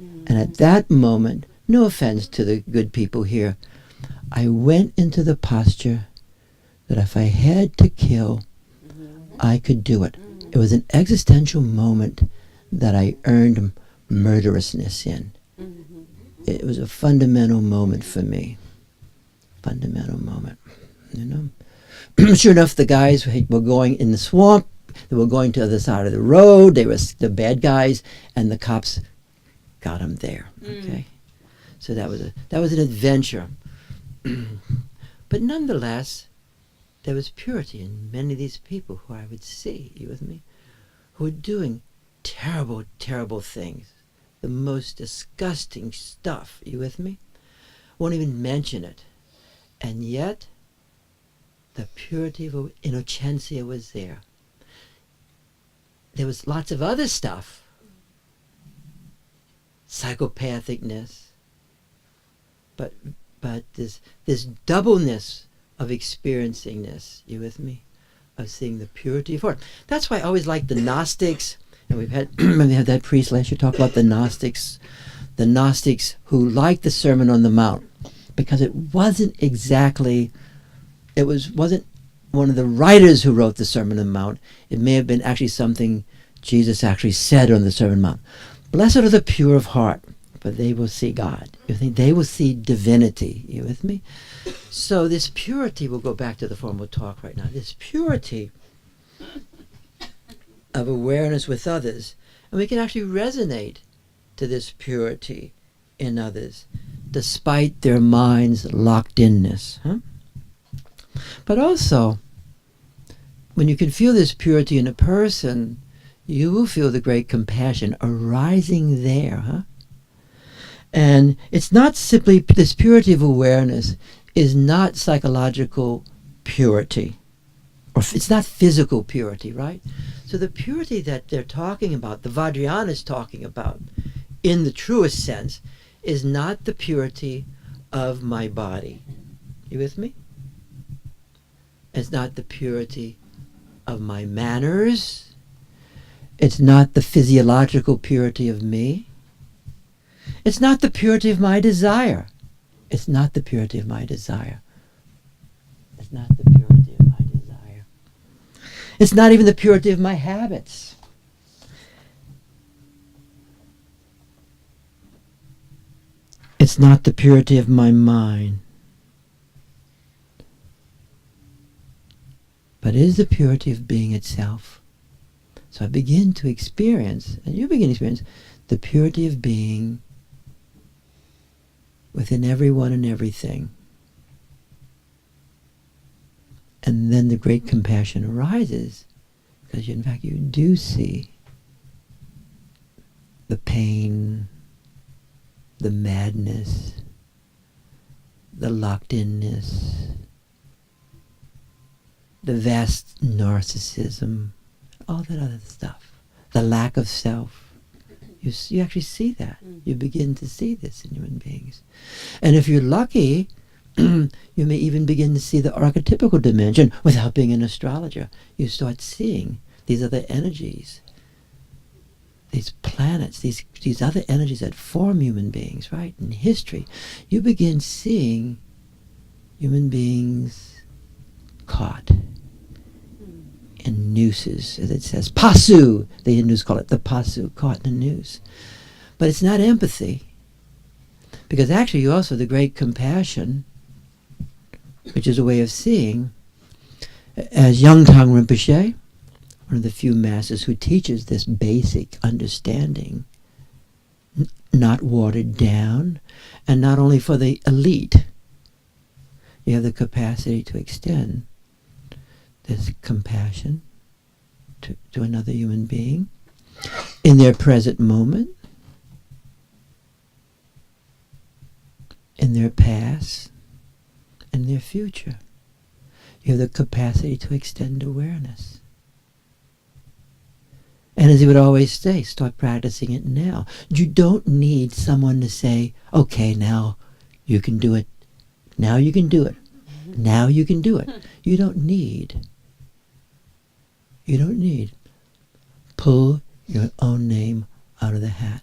And at that moment, no offense to the good people here, I went into the posture that if I had to kill, I could do it. It was an existential moment that I earned murderousness in. It was a fundamental moment for me. Fundamental moment, Sure enough, the guys were going in the swamp. They were going to the other side of the road. They were the bad guys, and the cops got them there. Okay, so that was an adventure. But nonetheless, there was purity in many of these people who I would see, you with me, who were doing terrible, terrible things, the most disgusting stuff, you with me? Won't even mention it. And yet, the purity of innocentia was there. There was lots of other stuff. Psychopathicness. But this doubleness of experiencing this, you with me? Of seeing the purity of heart. That's why I always like the Gnostics, and we had that priest last year talk about the Gnostics who liked the Sermon on the Mount, because it wasn't one of the writers who wrote the Sermon on the Mount. It may have been actually something Jesus actually said on the Sermon on the Mount. Blessed are the pure of heart, for they will see God. You think they will see divinity. You with me? So this purity, we'll go back to the formal talk right now, this purity of awareness with others, and we can actually resonate to this purity in others, despite their mind's locked-inness. But also, when you can feel this purity in a person, you will feel the great compassion arising there. And it's not simply, this purity of awareness is not psychological purity, or it's not physical purity, right? So the purity that they're talking about, the Vajrayana is talking about, in the truest sense, is not the purity of my body. You with me? It's not the purity of my manners. It's not the physiological purity of me. It's not the purity of my desire. It's not the purity of my desire. It's not the purity of my desire. It's not even the purity of my habits. It's not the purity of my mind. But it is the purity of being itself. So I begin to experience, and you begin to experience, the purity of being within everyone and everything. And then the great compassion arises, because in fact you do see the pain, the madness, the locked-inness, the vast narcissism, all that other stuff, the lack of self. You actually see that. You begin to see this in human beings. And if you're lucky, you may even begin to see the archetypical dimension without being an astrologer. You start seeing these other energies, these planets, these other energies that form human beings, right? In history, you begin seeing human beings caught in nooses, as it says. Pasu, the Hindus call it, the pasu, caught in a noose. But it's not empathy, because actually you also, the great compassion, which is a way of seeing, As Yangtang Rinpoche, one of the few masters who teaches this basic understanding, not watered down, and not only for the elite, you have the capacity to extend this compassion to another human being in their present moment, in their past, in their future. You have the capacity to extend awareness. And as he would always say, start practicing it now. You don't need someone to say, okay, now you can do it. Now you can do it. Now you can do it. You don't need. Pull your own name out of the hat.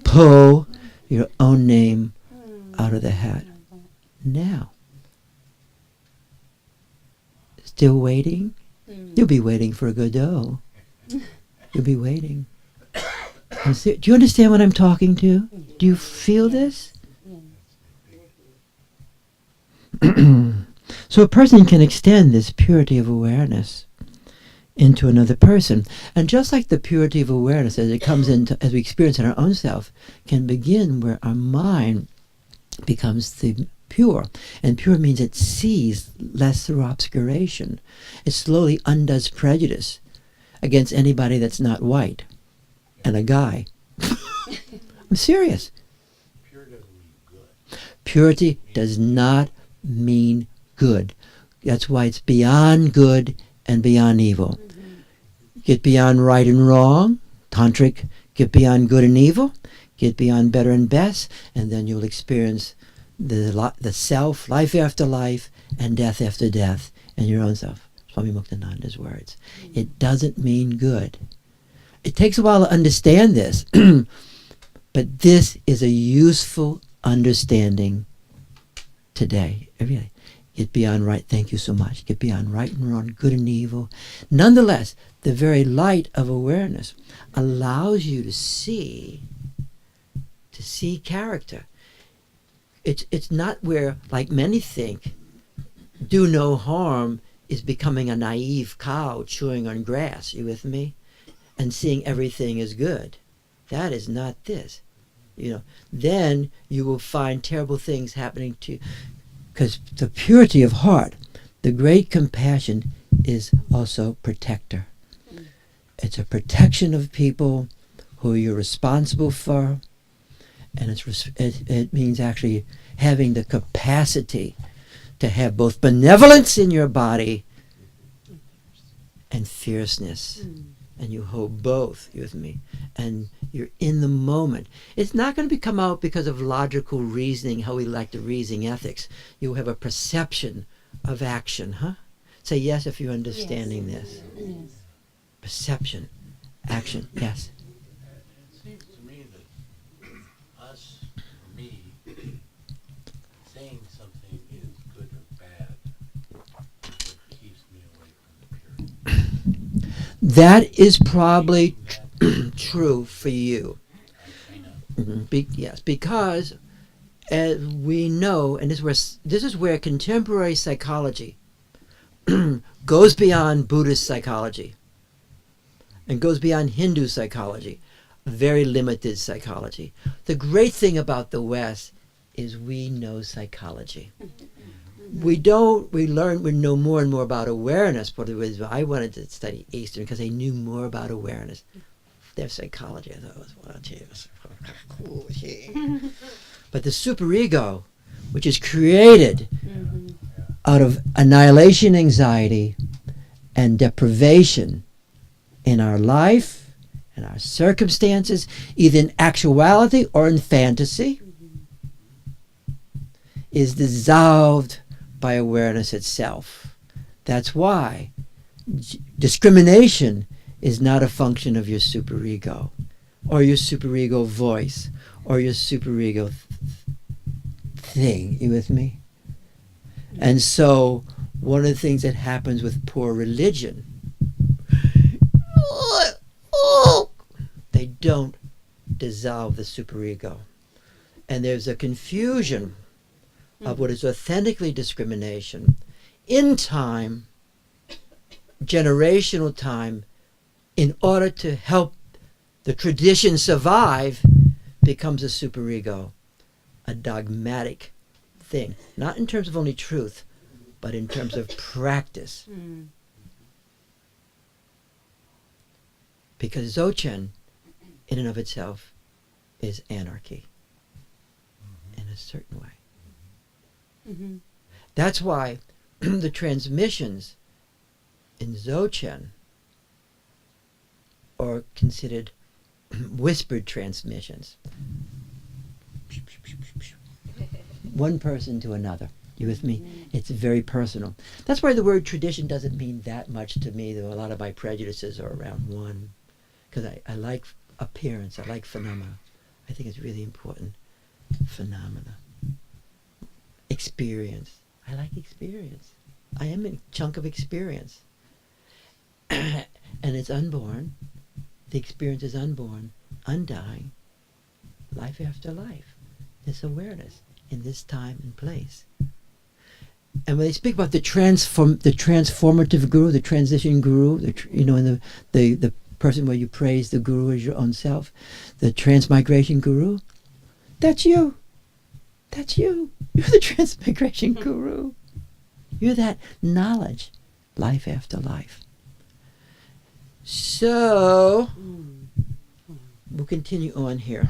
Pull your own name out of the hat. Now. Still waiting? You'll be waiting for Godot. You'll be waiting. Do you understand what I'm talking to? Do you feel this? So a person can extend this purity of awareness into another person. And just like the purity of awareness as it comes into, as we experience in our own self, can begin where our mind becomes the pure. And pure means it sees less through obscuration. It slowly undoes prejudice against anybody that's not white and a guy. I'm serious. Purity does not mean good. That's why it's beyond good and beyond evil. Get beyond right and wrong, tantric, get beyond good and evil, get beyond better and best, and then you'll experience the self, life after life, and death after death, and your own self. Swami Muktananda's words. It doesn't mean good. It takes a while to understand this, but this is a useful understanding today. Really. Get beyond right, thank you so much. Get beyond right and wrong, good and evil. Nonetheless, the very light of awareness allows you to see character. It's not where, like many think, do no harm is becoming a naive cow chewing on grass. You with me? And seeing everything as good. That is not this. Then you will find terrible things happening to you. Because the purity of heart, the great compassion, is also protector. It's a protection of people who you're responsible for, and it means actually having the capacity to have both benevolence in your body and fierceness. And you hold both, you with me? And you're in the moment. It's not going to come out because of logical reasoning, how we like to reason ethics. You have a perception of action, huh? Say yes if you're understanding this. Yes. Perception, action, yes. It seems to me that us, or me, saying something is good or bad, it keeps me away from the purity. That is probably true for you. Yes, because as we know, and this is where contemporary psychology goes beyond Buddhist psychology and goes beyond Hindu psychology, very limited psychology. The great thing about the West is we know psychology. We know more and more about awareness. But I wanted to study Eastern because I knew more about awareness. Their psychology, I thought was, well, gee, it was cool. But the superego, which is created out of annihilation anxiety and deprivation in our life, in our circumstances, either in actuality or in fantasy, is dissolved by awareness itself. That's why discrimination is not a function of your superego or your superego voice or your superego thing. You with me? And so one of the things that happens with poor religion, they don't dissolve the superego. And there's a confusion of what is authentically discrimination in time, generational time, in order to help the tradition survive, becomes a superego, a dogmatic thing. Not in terms of only truth, but in terms of practice. Because Dzogchen, in and of itself, is anarchy in a certain way. That's why the transmissions in Dzogchen are considered whispered transmissions. One person to another. You with me? It's very personal. That's why the word tradition doesn't mean that much to me, though a lot of my prejudices are around one. Because I like appearance, I like phenomena. I think it's really important. Phenomena. Experience. I like experience. I am a chunk of experience. And it's unborn. The experience is unborn, undying, life after life. This awareness in this time and place. And when they speak about the transformative guru, the transition guru, and the person where you praise the guru as your own self, the transmigration guru, that's you. That's you. You're the transmigration guru. You're that knowledge, life after life. So, we'll continue on here.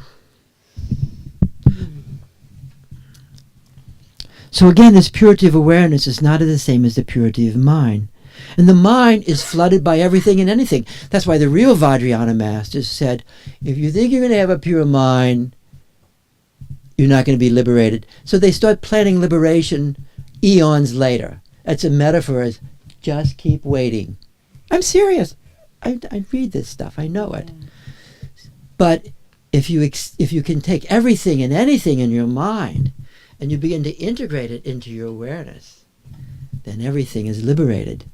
So again, this purity of awareness is not the same as the purity of mind. And the mind is flooded by everything and anything. That's why the real Vajrayana masters said, if you think you're going to have a pure mind, you're not going to be liberated. So they start planning liberation eons later. That's a metaphor as just keep waiting. I'm serious. I read this stuff. I know it. But if you can take everything and anything in your mind and you begin to integrate it into your awareness, then everything is liberated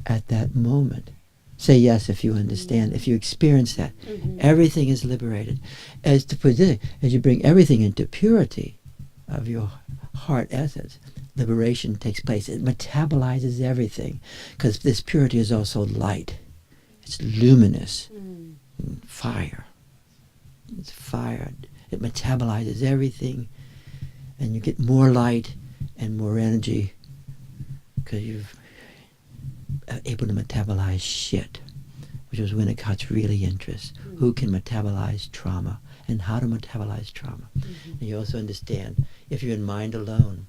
at that moment. Say yes if you understand, if you experience that. Everything is liberated. As you bring everything into purity of your heart essence, liberation takes place. It metabolizes everything, because this purity is also light. It's luminous. Fire. It's fire. It metabolizes everything, and you get more light and more energy because you're able to metabolize shit, which is Winnicott's really interest. Who can metabolize trauma and how to metabolize trauma? And you also understand, if you're in mind alone,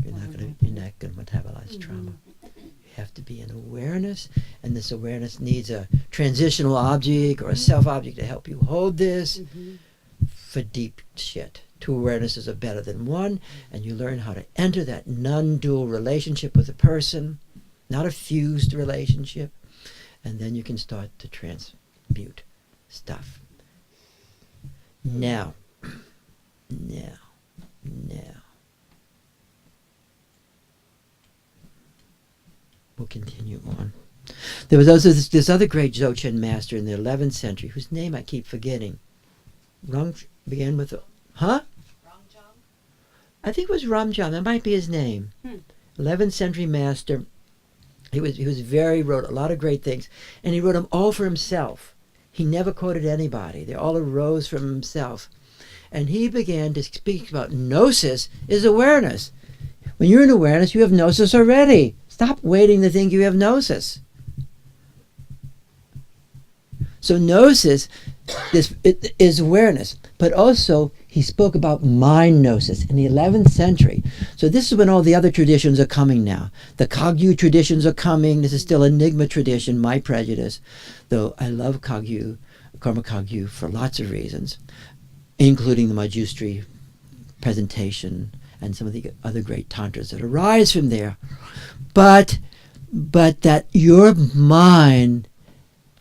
you're not going to metabolize trauma. You have to be in awareness, and this awareness needs a transitional object or a self-object to help you hold this for deep shit. Two awarenesses are better than one, and you learn how to enter that non-dual relationship with a person, not a fused relationship, and then you can start to transmute stuff. Now. We'll continue on. There was also this other great Dzogchen master in the 11th century, whose name I keep forgetting. Began with a, huh? Ramjam? I think it was Ramjam. That might be his name. 11th century master. He wrote a lot of great things, and he wrote them all for himself. He never quoted anybody. They all arose from himself. And he began to speak about gnosis is awareness. When you're in awareness, you have gnosis already. Stop waiting to think you have gnosis. So gnosis is awareness. But also, he spoke about mind gnosis in the 11th century. So this is when all the other traditions are coming now. The Kagyu traditions are coming. This is still Enigma tradition, my prejudice. Though I love Kagyu, Karma Kagyu, for lots of reasons, including the Majustri presentation and some of the other great tantras that arise from there. But that your mind,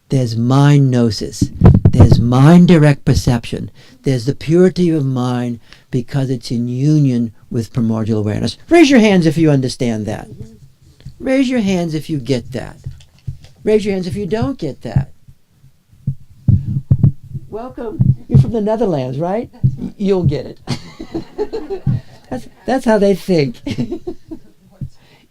there's mind gnosis, there's mind direct perception, there's the purity of mind because it's in union with primordial awareness. Raise your hands if you understand that. Raise your hands if you get that. Raise your hands if you don't get that. Welcome. You're from the Netherlands, right? You'll get it. That's how they think.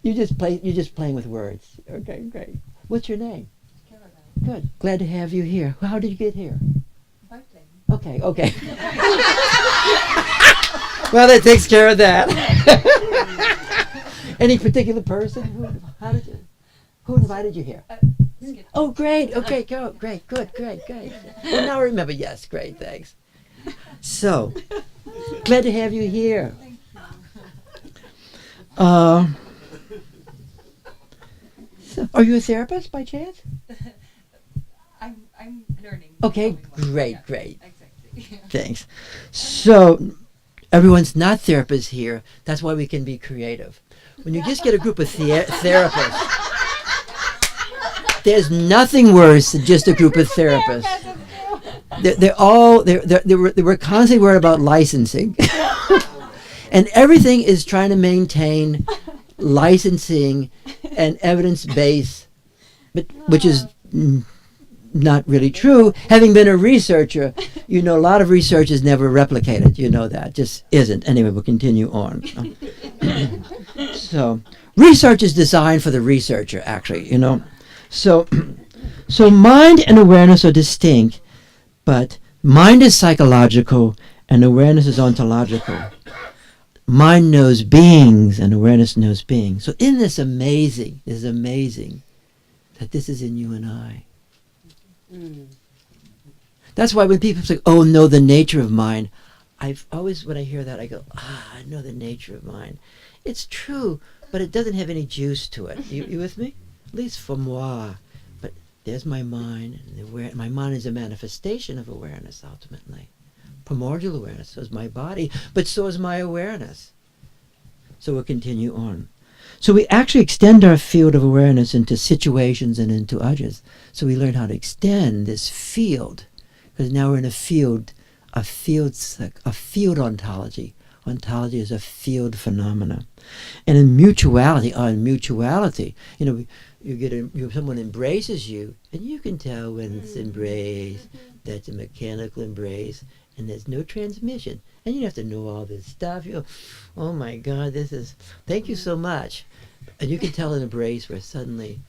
You're just playing with words. Okay, great. What's your name? Caroline. Good. Glad to have you here. How did you get here? By plane. Okay. Well, that takes care of that. Any particular person? Who invited you here? Skip. Oh, great. Okay, go. Great. Good. Well, now I remember. Yes, great. Thanks. So, glad to have you here. So are you a therapist by chance? I'm learning. Okay, becoming one. great. Exactly. Thanks. So, everyone's not therapists here. That's why we can be creative. When you just get a group of therapists, there's nothing worse than just a group of therapists. We're constantly worried about licensing. And everything is trying to maintain licensing and evidence base, which is not really true. Having been a researcher, you know a lot of research is never replicated. You know that. Just isn't. Anyway, we'll continue on. So, research is designed for the researcher, actually, you know. So mind and awareness are distinct, but mind is psychological and awareness is ontological. Mind knows beings and awareness knows beings. So isn't this amazing? It is amazing that this is in you and I. That's why when people say, oh, know the nature of mind, I've always, when I hear that, I go, I know the nature of mind. It's true, but it doesn't have any juice to it. You with me? At least for moi. But there's my mind. And my mind is a manifestation of awareness, ultimately. Primordial awareness. So is my body, but so is my awareness. So we'll continue on. So we actually extend our field of awareness into situations and into others. So we learn how to extend this field, because now we're in a field ontology. Ontology is a field phenomena. And in mutuality, you know, someone embraces you, and you can tell when it's embrace, that's a mechanical embrace, and there's no transmission. And you have to know all this stuff. You go, oh my God, thank you so much. And you can tell an embrace where suddenly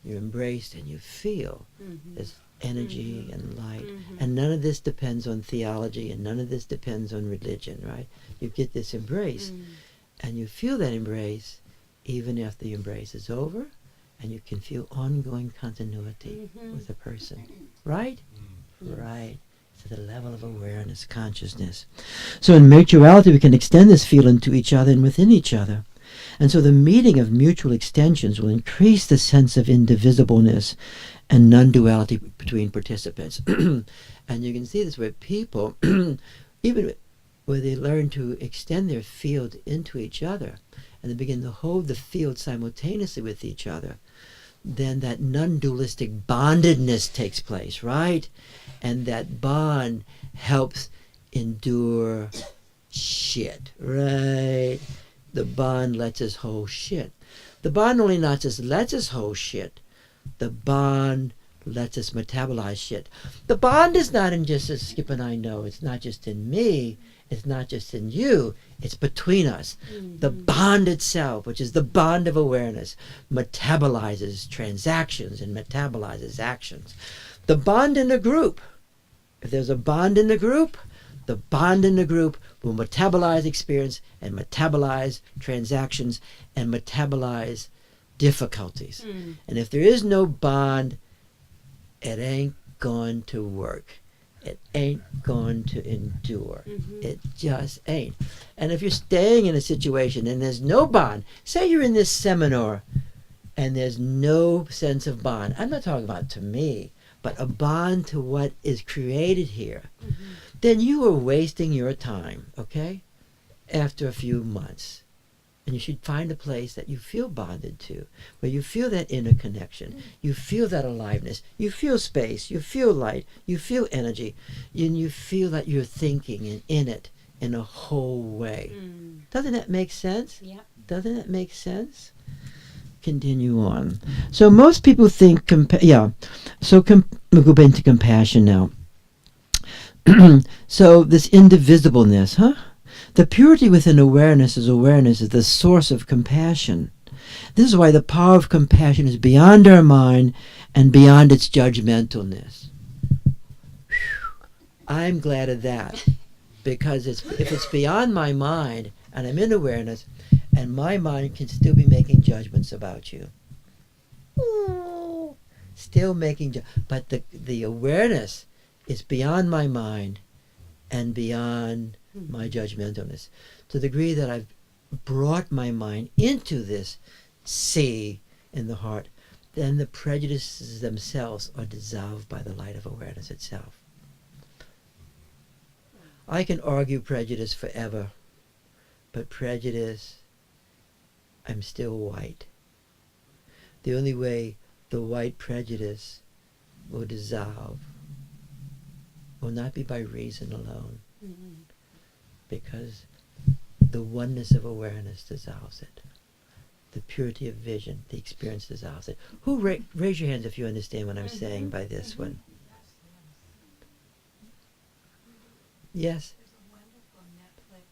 you're embraced and you feel this energy and light. And none of this depends on theology, and none of this depends on religion, right? You get this embrace, and you feel that embrace even after the embrace is over, and you can feel ongoing continuity with the person, right? Right. To the level of awareness, consciousness. So in mutuality, we can extend this feeling to each other and within each other. And so the meeting of mutual extensions will increase the sense of indivisibleness and non-duality between participants. And you can see this where people, even where they learn to extend their field into each other, and they begin to hold the field simultaneously with each other, then that non-dualistic bondedness takes place, right? And that bond helps endure shit, right? The bond lets us hold shit. The bond only not just lets us hold shit, the bond lets us metabolize shit. The bond is not in just as Skip and I know. It's not just in me. It's not just in you. It's between us. The bond itself, which is the bond of awareness, metabolizes transactions and metabolizes actions. The bond in a group, if there's a bond in the group, the bond in the group will metabolize experience and metabolize transactions and metabolize difficulties. And if there is no bond, it ain't going to work. It ain't going to endure. It just ain't. And if you're staying in a situation and there's no bond, say you're in this seminar and there's no sense of bond. I'm not talking about to me, but a bond to what is created here. Then you are wasting your time, okay? After a few months. And you should find a place that you feel bonded to, where you feel that inner connection, you feel that aliveness, you feel space, you feel light, you feel energy, and you feel that you're thinking and in it in a whole way. Doesn't that make sense? Yeah. Doesn't that make sense? Continue on. So most people think, we'll go back into compassion now. So this indivisibleness, The purity within awareness is the source of compassion. This is why the power of compassion is beyond our mind and beyond its judgmentalness. I'm glad of that, because if it's beyond my mind and I'm in awareness, and my mind can still be making judgments about you. Still making but the awareness is beyond my mind and beyond my judgmentalness. To the degree that I've brought my mind into this sea in the heart, then the prejudices themselves are dissolved by the light of awareness itself. I can argue prejudice forever, but prejudice, I'm still white. The only way the white prejudice will dissolve will not be by reason alone, because the oneness of awareness dissolves it. The purity of vision, the experience dissolves it. Who raise your hands if you understand what I'm saying by this one? Yes? There's a wonderful Netflix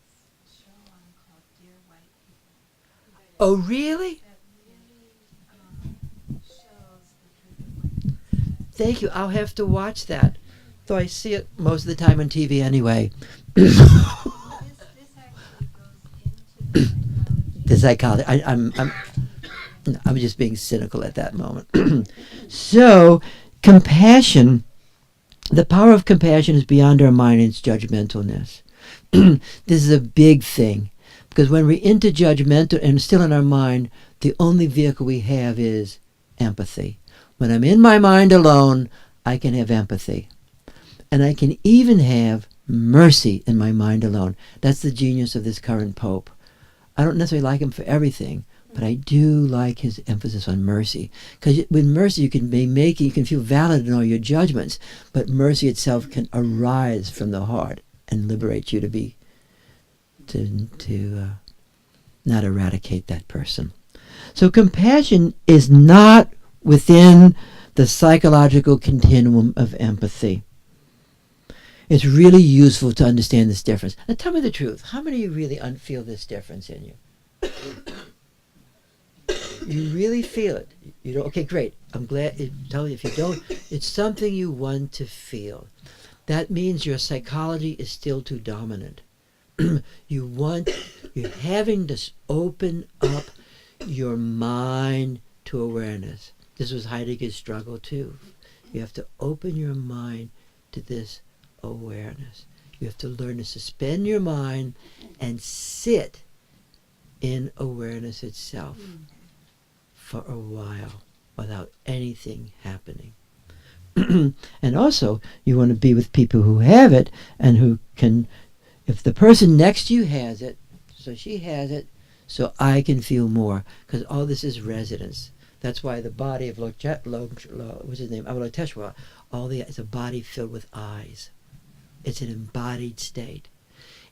show on called Dear White People. Oh, really? That really shows the truth of white. Thank you. I'll have to watch that. Though I see it most of the time on TV anyway. This actually goes into the psychology. The psychology. I'm just being cynical at that moment. So, compassion, the power of compassion is beyond our mind and its judgmentalness. This is a big thing, because when we're into judgmental and still in our mind, the only vehicle we have is empathy. When I'm in my mind alone, I can have empathy. And I can even have mercy in my mind alone. That's the genius of this current Pope. I don't necessarily like him for everything, but I do like his emphasis on mercy. Because with mercy, you can feel valid in all your judgments, but mercy itself can arise from the heart and liberate you to not eradicate that person. So compassion is not within the psychological continuum of empathy. It's really useful to understand this difference. Now tell me the truth. How many of you really feel this difference in you? You really feel it. You don't? Okay, great. I'm glad. Tell me if you don't. It's something you want to feel. That means your psychology is still too dominant. You're having to open up your mind to awareness. This was Heidegger's struggle too. You have to open your mind to this awareness. You have to learn to suspend your mind and sit in awareness itself for a while without anything happening. And also, you want to be with people who have it and who can, if the person next to you has it, so she has it, so I can feel more, because all this is resonance. That's why the body of what's his name, Avalokiteshvara, it's a body filled with eyes. It's an embodied state.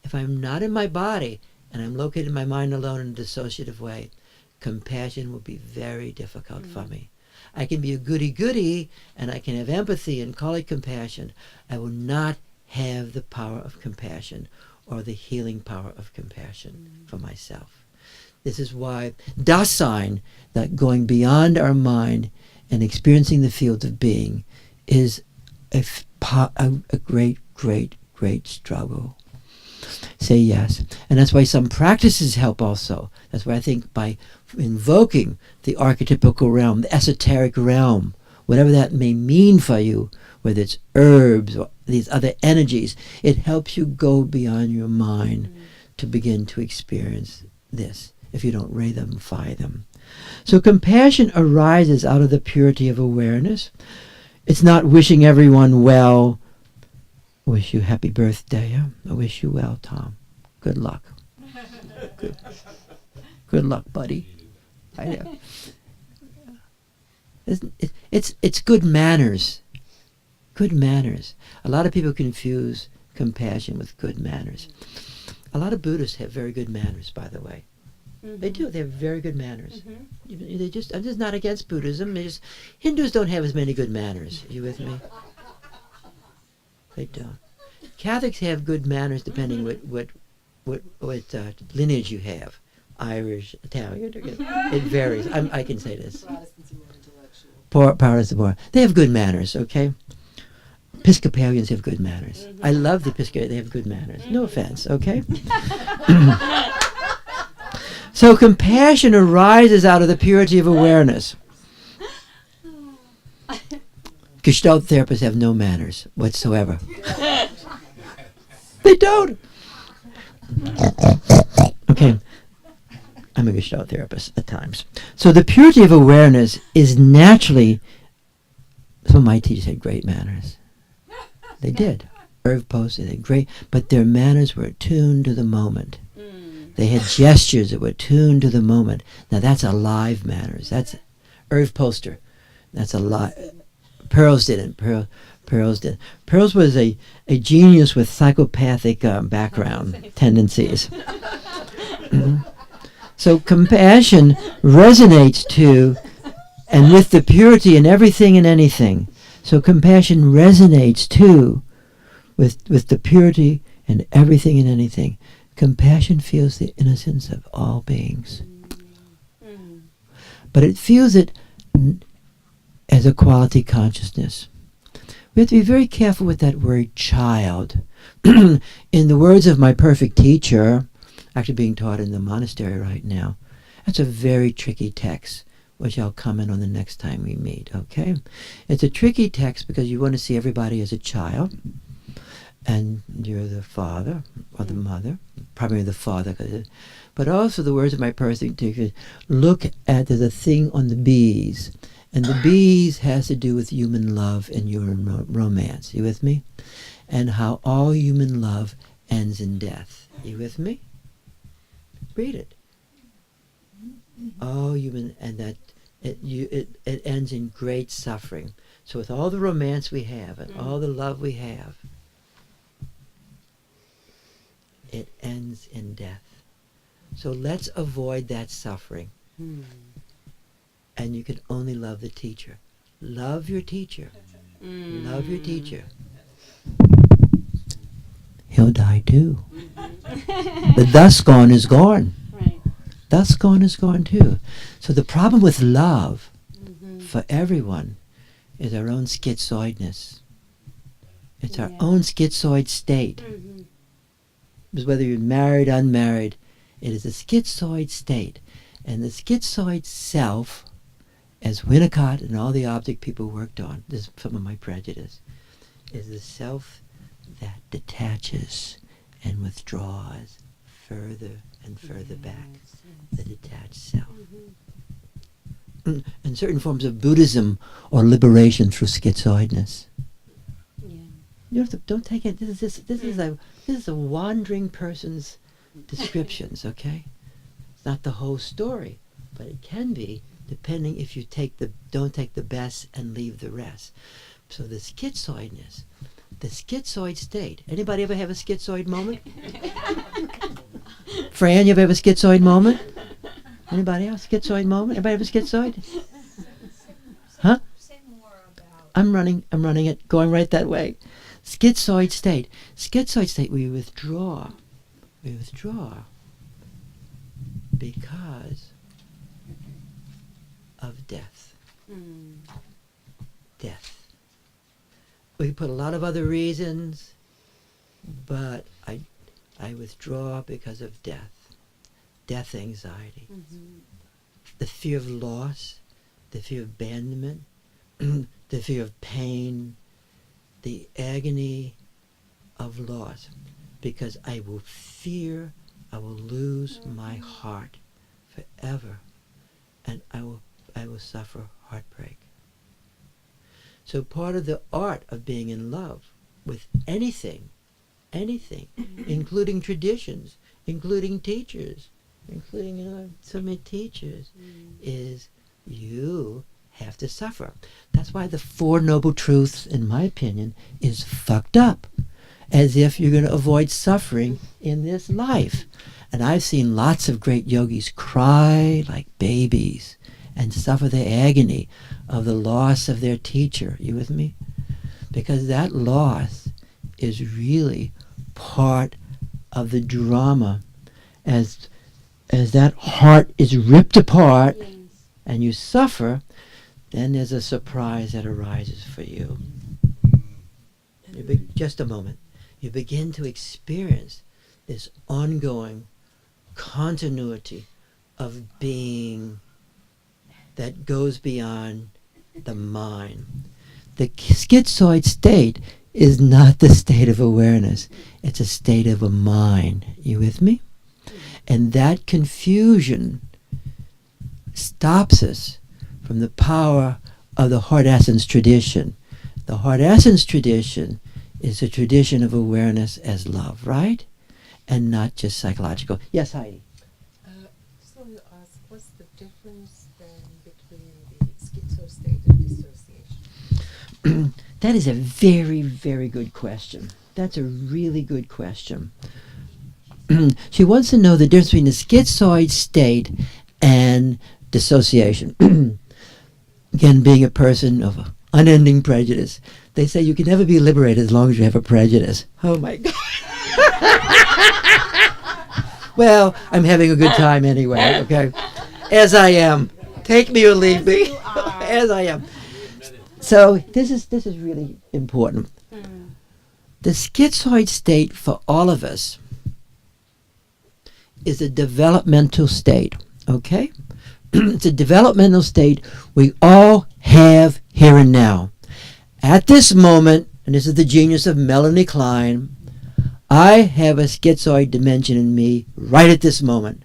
If I'm not in my body and I'm located in my mind alone in a dissociative way, compassion will be very difficult for me. I can be a goody-goody and I can have empathy and call it compassion. I will not have the power of compassion or the healing power of compassion for myself. This is why Dasein, that going beyond our mind and experiencing the field of being, is a great, great, great struggle. Say yes. And that's why some practices help also. That's why I think by invoking the archetypical realm, the esoteric realm, whatever that may mean for you, whether it's herbs or these other energies, it helps you go beyond your mind to begin to experience this, if you don't ramify them. So compassion arises out of the purity of awareness. It's not wishing everyone well. I wish you happy birthday. I wish you well, Tom. Good luck. Good luck, buddy. I know. It's good manners. Good manners. A lot of people confuse compassion with good manners. A lot of Buddhists have very good manners, by the way. They do. They have very good manners. I'm just not against Buddhism. Hindus don't have as many good manners. Are you with me? They don't. Catholics have good manners depending what lineage you have. Irish, Italian. It varies. I can say this. Protestants are more intellectual. Protestants are more. They have good manners, okay? Episcopalians have good manners. I love the Episcopalians. They have good manners. No offense, okay? So compassion arises out of the purity of awareness. Gestalt therapists have no manners whatsoever. They don't. Okay. I'm a Gestalt therapist at times. So the purity of awareness is naturally, some of my teachers had great manners. They did. Irv Posey, they had great, but their manners were attuned to the moment. They had gestures that were tuned to the moment. Now that's alive manners. That's Irv Poster. That's alive. Pearls didn't. Pearls did. Pearls was a genius with psychopathic background tendencies. Mhm. So compassion resonates to and with the purity in everything and anything. So compassion resonates too with the purity in everything and anything. Compassion feels the innocence of all beings. But it feels it as a quality consciousness. We have to be very careful with that word child. In the words of my perfect teacher, actually being taught in the monastery right now, that's a very tricky text, which I'll comment on the next time we meet, okay? It's a tricky text because you want to see everybody as a child, and you're the father or the mother, primarily the father, but also the words of my perfect teacher, look at, there's a thing on the bees, and the bees has to do with human love and human romance. You with me? And how all human love ends in death. You with me? Read it. All human, and that it ends in great suffering. So with all the romance we have and all the love we have, it ends in death. So let's avoid that suffering. And you can only love the teacher. Love your teacher. Love your teacher. He'll die too. The thus gone is gone. Right. Thus gone is gone too. So the problem with love for everyone is our own schizoidness. It's our own schizoid state. Because whether you're married, unmarried, it is a schizoid state. And the schizoid self, as Winnicott and all the object people worked on, this is some of my prejudice, is the self that detaches and withdraws further and further back. The detached self. And certain forms of Buddhism or liberation through schizoidness. You don't take it. This is a wandering person's descriptions. Okay, it's not the whole story, but it can be depending if you don't take the best and leave the rest. So the schizoidness, the schizoid state. Anybody ever have a schizoid moment? Fran, you ever have a schizoid moment? Anybody else? Schizoid moment? Anybody have a schizoid? Huh? Say more about. I'm running it, going right that way. Schizoid state. Schizoid state, we withdraw. We withdraw because of death. Death. We put a lot of other reasons, but I withdraw because of death. Death anxiety. The fear of loss, the fear of abandonment, the fear of pain, the agony of loss, because I will fear I will lose my heart forever, and I will suffer heartbreak. So part of the art of being in love with anything, including traditions, including teachers, including so many teachers, is you have to suffer. That's why the Four Noble Truths, in my opinion, is fucked up. As if you're going to avoid suffering in this life. And I've seen lots of great yogis cry like babies and suffer the agony of the loss of their teacher. You with me? Because that loss is really part of the drama. As as that heart is ripped apart Yes. and you suffer, then there's a surprise that arises for you. Just a moment. You begin to experience this ongoing continuity of being that goes beyond the mind. The schizoid state is not the state of awareness. It's a state of a mind. You with me? And that confusion stops us from the power of the heart essence tradition. The heart essence tradition is a tradition of awareness as love, right? And not just psychological. Yes, Heidi? So you ask, what's the difference then between the schizo state and dissociation? That is a very, very good question. That's a really good question. She wants to know the difference between the schizoid state and dissociation. Again, being a person of unending prejudice, they say you can never be liberated as long as you have a prejudice. Oh my God. Well, I'm having a good time anyway, okay? As I am. Take me or leave me. As I am. So this is really important. The schizoid state for all of us is a developmental state, okay? It's a developmental state we all have here and now. At this moment, and this is the genius of Melanie Klein, I have a schizoid dimension in me right at this moment,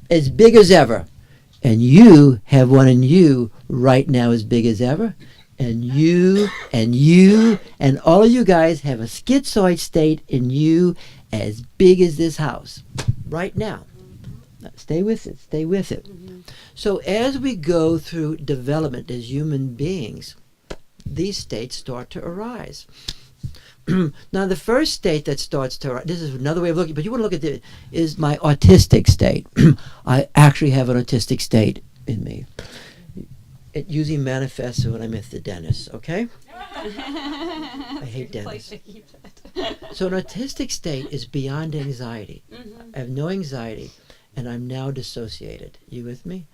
as big as ever. And you have one in you right now as big as ever. And you, and all of you guys have a schizoid state in you as big as this house right now. Stay with it, stay with it. So as we go through development as human beings, these states start to arise. Now the first state that starts to arise, this is another way of looking, but you want to look at it, is my autistic state. I actually have an autistic state in me. It usually manifests when I'm at the dentist, okay? I hate dentists. So an autistic state is beyond anxiety. I have no anxiety, and I'm now dissociated. You with me?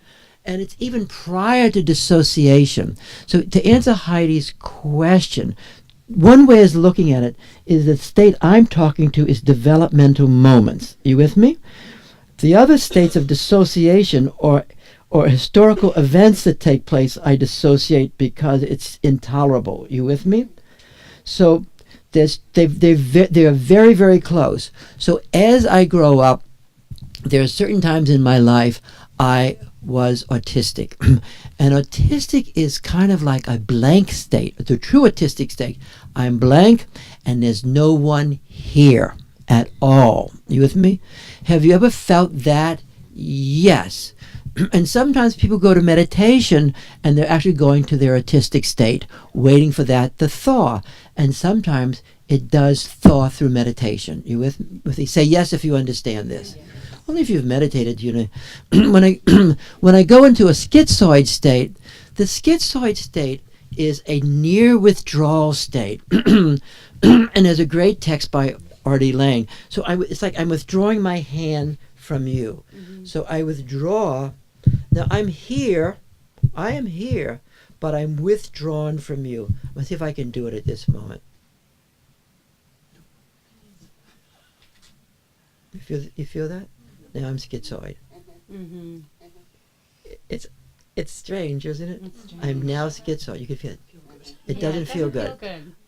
And it's even prior to dissociation. So to answer Heidi's question, one way of looking at it is the state I'm talking to is developmental moments. You with me? The other states of dissociation or historical events that take place, I dissociate because it's intolerable. You with me? So they're very, very close. So as I grow up, there are certain times in my life I was autistic. And autistic is kind of like a blank state. The true autistic state. I'm blank and there's no one here at all. You with me? Have you ever felt that? Yes. And sometimes people go to meditation and they're actually going to their autistic state, waiting for that to thaw. And sometimes it does thaw through meditation. You with me? Say yes if you understand this. Yes. Only if you've meditated, you know. When I go into a schizoid state, the schizoid state is a near withdrawal state. And there's a great text by R.D. Laing. So it's like I'm withdrawing my hand from you. So I withdraw. Now I am here, but I'm withdrawn from you. Let's see if I can do it at this moment. You feel that? Now I'm schizoid. It's strange, isn't it? I'm now schizoid. You can feel it. It doesn't feel good.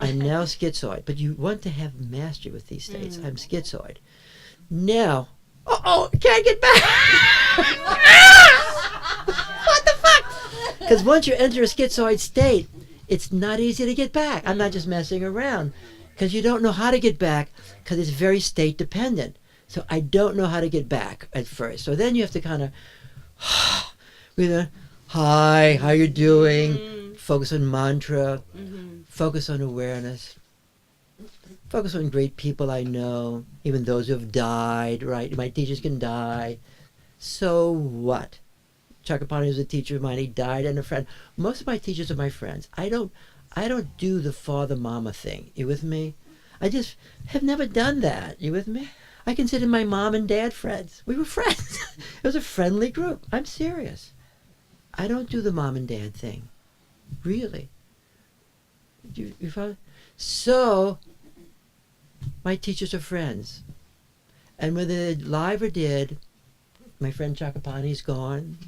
I'm now schizoid. But you want to have mastery with these states. I'm schizoid. Now, can't get back. What the fuck? Because once you enter a schizoid state, it's not easy to get back. I'm not just messing around. Because you don't know how to get back because it's very state dependent. So I don't know how to get back at first. So then you have to kind of breathe in. Hi, how you doing? Focus on mantra. Focus on awareness. Focus on great people I know, even those who have died, right? My teachers can die. So what? Chakapani was a teacher of mine. He died, and a friend. Most of my teachers are my friends. I don't do the father-mama thing. You with me? I just have never done that. You with me? I considered my mom and dad friends. We were friends. It was a friendly group. I'm serious. I don't do the mom and dad thing. Really. You follow? So, my teachers are friends. And whether they're live or dead, my friend Chakapani's gone.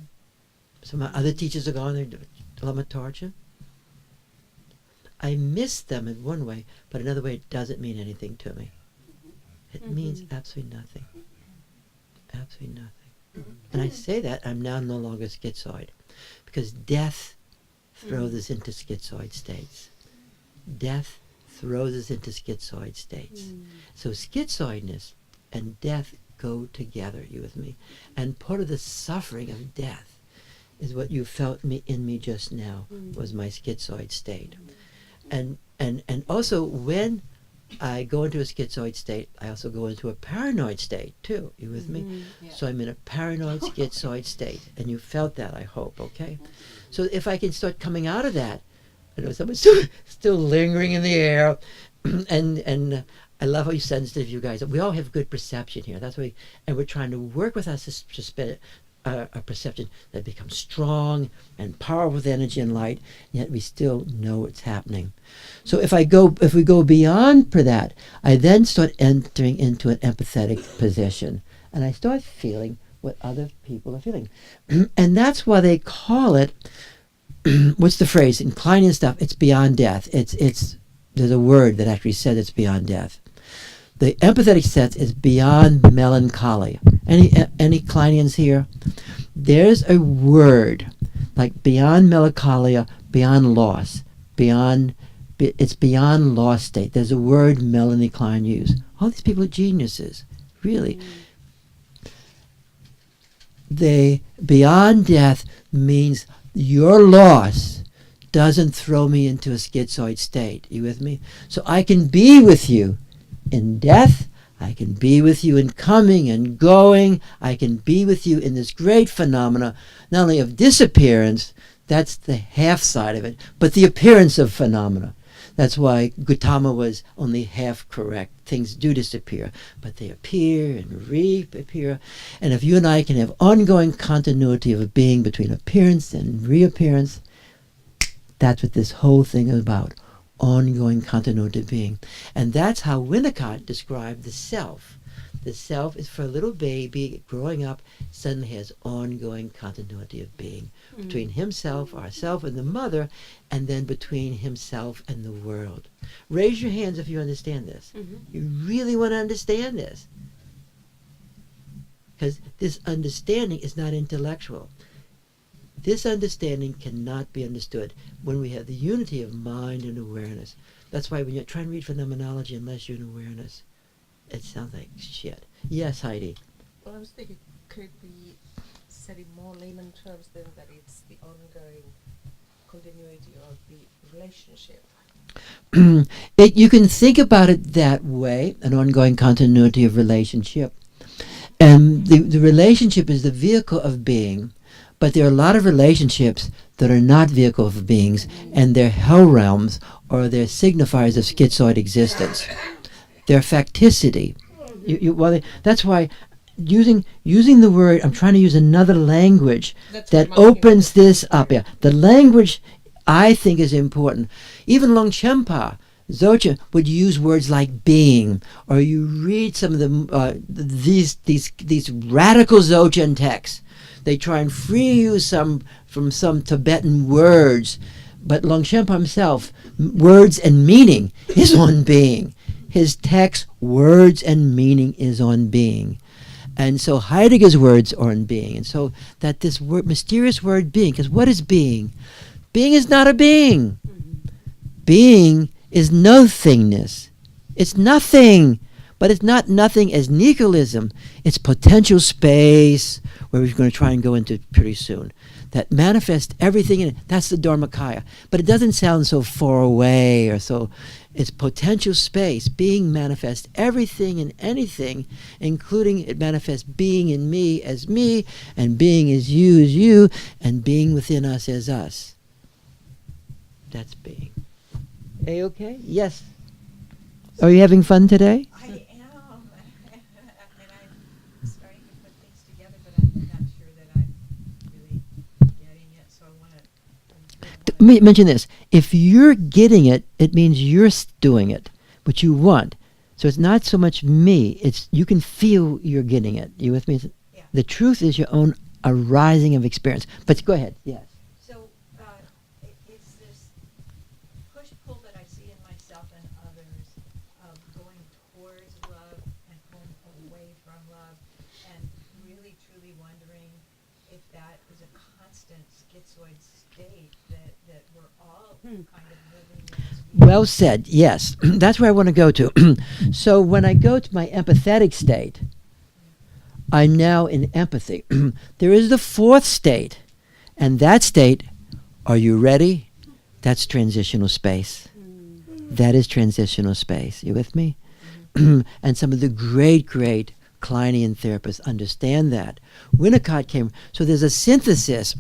Some of my other teachers are gone. They're Lamatarcha. I miss them in one way, but another way it doesn't mean anything to me. It means absolutely nothing. Absolutely nothing. And I say that I'm now no longer schizoid, because death throws us into schizoid states. Death throws us into schizoid states. So schizoidness and death go together, you with me? And part of the suffering of death is what you felt in me just now, was my schizoid state. And also when I go into a schizoid state, I also go into a paranoid state too. You with me? Yeah. So I'm in a paranoid schizoid state, and you felt that, I hope, okay? So if I can start coming out of that, I know someone's still lingering in the air, and I love how sensitive you guys are. We all have good perception here. That's why, and we're trying to work with us to spend a perception that becomes strong and powerful with energy and light, yet we still know what's happening. So if we go beyond for that, I then start entering into an empathetic position, and I start feeling what other people are feeling. And that's why they call it, what's the phrase, inclining stuff, it's beyond death. There's a word that actually says it's beyond death. The empathetic sense is beyond melancholy. Any Kleinians here? There's a word like beyond melancholia, beyond loss, it's beyond loss state. There's a word Melanie Klein used. All these people are geniuses, really. They beyond death means your loss doesn't throw me into a schizoid state. You with me? So I can be with you in death, I can be with you in coming and going, I can be with you in this great phenomena, not only of disappearance, that's the half side of it, but the appearance of phenomena. That's why Gautama was only half correct. Things do disappear, but they appear and reappear. And if you and I can have ongoing continuity of a being between appearance and reappearance, that's what this whole thing is about. Ongoing continuity of being. And that's how Winnicott described the self. The self is for a little baby growing up, suddenly has ongoing continuity of being between himself, ourself, and the mother, and then between himself and the world. Raise your hands if you understand this. You really want to understand this. Because this understanding is not intellectual. This understanding cannot be understood when we have the unity of mind and awareness. That's why when you try and read phenomenology, unless you're in awareness, it sounds like shit. Yes, Heidi. Well, I was thinking, could we said in more layman terms then that it's the ongoing continuity of the relationship? You can think about it that way, an ongoing continuity of relationship. And the relationship is the vehicle of being. But there are a lot of relationships that are not vehicles of beings, and they're hell realms, or they're signifiers of schizoid existence. They're facticity. That's why using the word, I'm trying to use another language that opens this up. Yeah, the language I think is important. Even Longchenpa, Dzogchen would use words like being, or you read some of these radical Dzogchen texts. They try and free you from some Tibetan words, but Longchenpa himself, words and meaning is on being. His text, words and meaning is on being. And so Heidegger's words are on being. And so that this word, mysterious word being, because what is being? Being is not a being. Being is nothingness. It's nothing. But it's not nothing as nihilism. It's potential space, where we're going to try and go into pretty soon, that manifests everything in it. That's the Dharmakaya. But it doesn't sound so far away or so. It's potential space. Being manifests everything and anything, including it manifests being in me, and being as you, and being within us as us. That's being. A-okay? Yes. Are you having fun today? I am. let me mention this. If you're getting it, it means you're doing it, what you want. So it's not so much me. It's you can feel you're getting it. You with me? Yeah. The truth is your own arising of experience. But go ahead. Yes. So it's this push-pull that I see in myself and others of going towards love and going away from love, and really truly wondering if that is a constant schizoid state that we're all kind of living in. Well said. Yes. That's where I want to go to. So when I go to my empathetic state, I'm now in empathy. There is the fourth state, and that state, are you ready? That's transitional space. That is transitional space. You with me? And some of the great Kleinian therapists understand that. Winnicott came, so there's a synthesis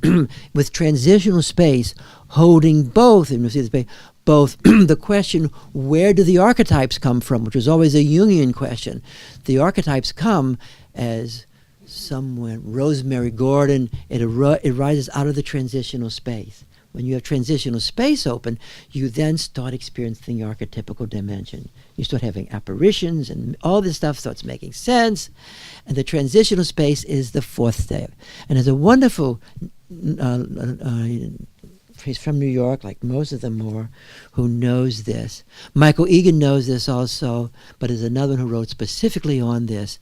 with transitional space holding both, and you see the space, both the question, where do the archetypes come from, which was always a Jungian question. The archetypes come as someone, Rosemary Gordon, it arises out of the transitional space. When you have transitional space open, you then start experiencing the archetypical dimension. You start having apparitions and all this stuff starts making sense. And the transitional space is the fourth step. And there's a wonderful, he's from New York, like most of them are, who knows this. Michael Egan knows this also, but there's another one who wrote specifically on this.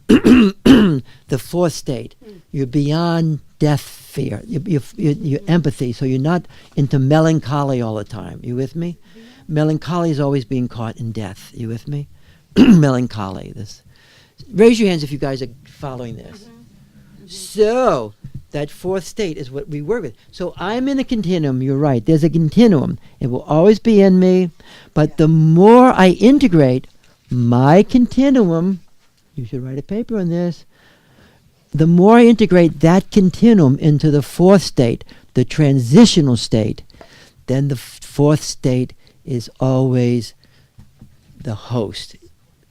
The fourth state. You're beyond death fear. You're empathy, so you're not into melancholy all the time. You with me? Melancholy is always being caught in death. You with me? Melancholy. This. Raise your hands if you guys are following this. So, that fourth state is what we work with. So I'm in a continuum. You're right. There's a continuum. It will always be in me. But the more I integrate my continuum, you should write a paper on this, the more I integrate that continuum into the fourth state, the transitional state, then the fourth state is always the host,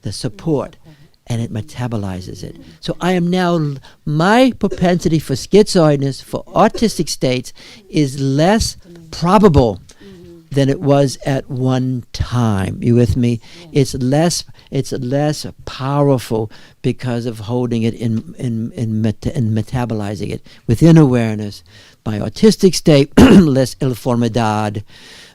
the support, and it metabolizes it. So I am now, my propensity for schizoidness, for autistic states, is less probable than it was at one time. You with me? It's less powerful because of holding it in metabolizing it within awareness. My autistic state, less informidad.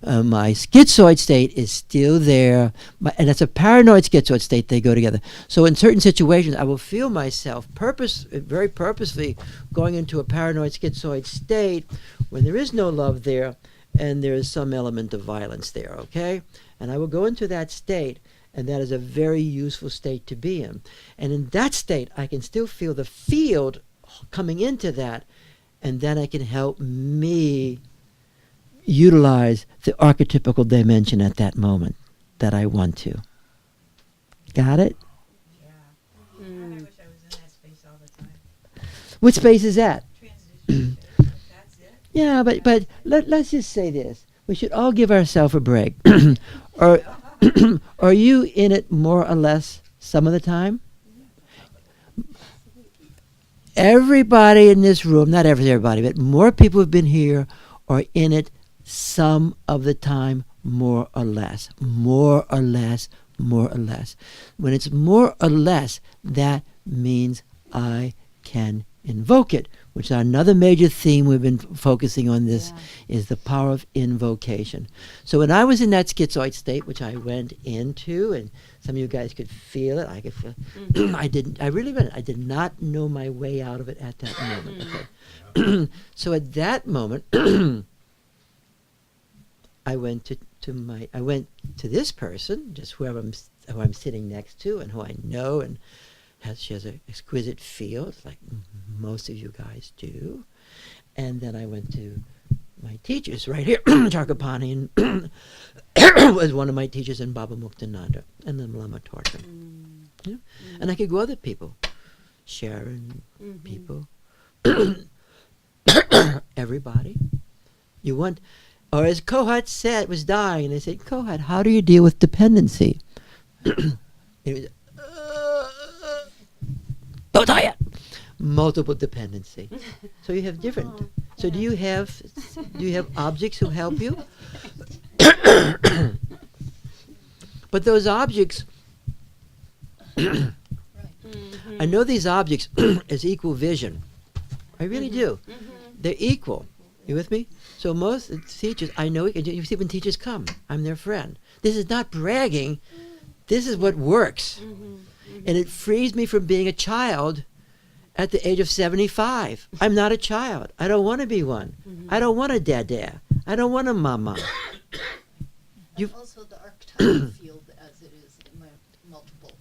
My schizoid state is still there, and that's a paranoid schizoid state. They go together. So in certain situations, I will feel myself very purposely going into a paranoid schizoid state when there is no love there, and there is some element of violence there, okay? And I will go into that state, and that is a very useful state to be in. And in that state, I can still feel the field coming into that, and then I can help me utilize the archetypical dimension at that moment that I want to. Got it? Yeah. I wish I was in that space all the time. What space is that? Transition space. That's it. Yeah, but let's just say this. We should all give ourselves a break. Are you in it more or less some of the time? Everybody in this room, not everybody, but more people who've been here are in it some of the time, more or less. More or less, more or less. When it's more or less, that means I can invoke it, which is another major theme we've been focusing on this, is the power of invocation. So when I was in that schizoid state, which I went into, and some of you guys could feel it, I could feel it. I did not know my way out of it at that moment. Okay. So at that moment, I went to this person, just who I'm sitting next to and who I know, and she has an exquisite feel, like most of you guys do. And then I went to my teachers right here, Chakapani, and was one of my teachers, in Baba Muktananda, and then Lama Torchen. Yeah? And I could go other people, Sharon, people, everybody. You want, or as Kohat said, was dying, and they said, Kohat, how do you deal with dependency? It was, don't die yet. Multiple dependency. So you have different. So do you have objects who help you? But those objects, I know these objects as equal vision. I really do. They're equal. You with me? So most teachers, I know, you see when teachers come, I'm their friend. This is not bragging. This is what works. And it frees me from being a child at the age of 75. I'm not a child. I don't want to be one. I don't want a dada. I don't want a mama. And also the archetypal field as it is in my multiple.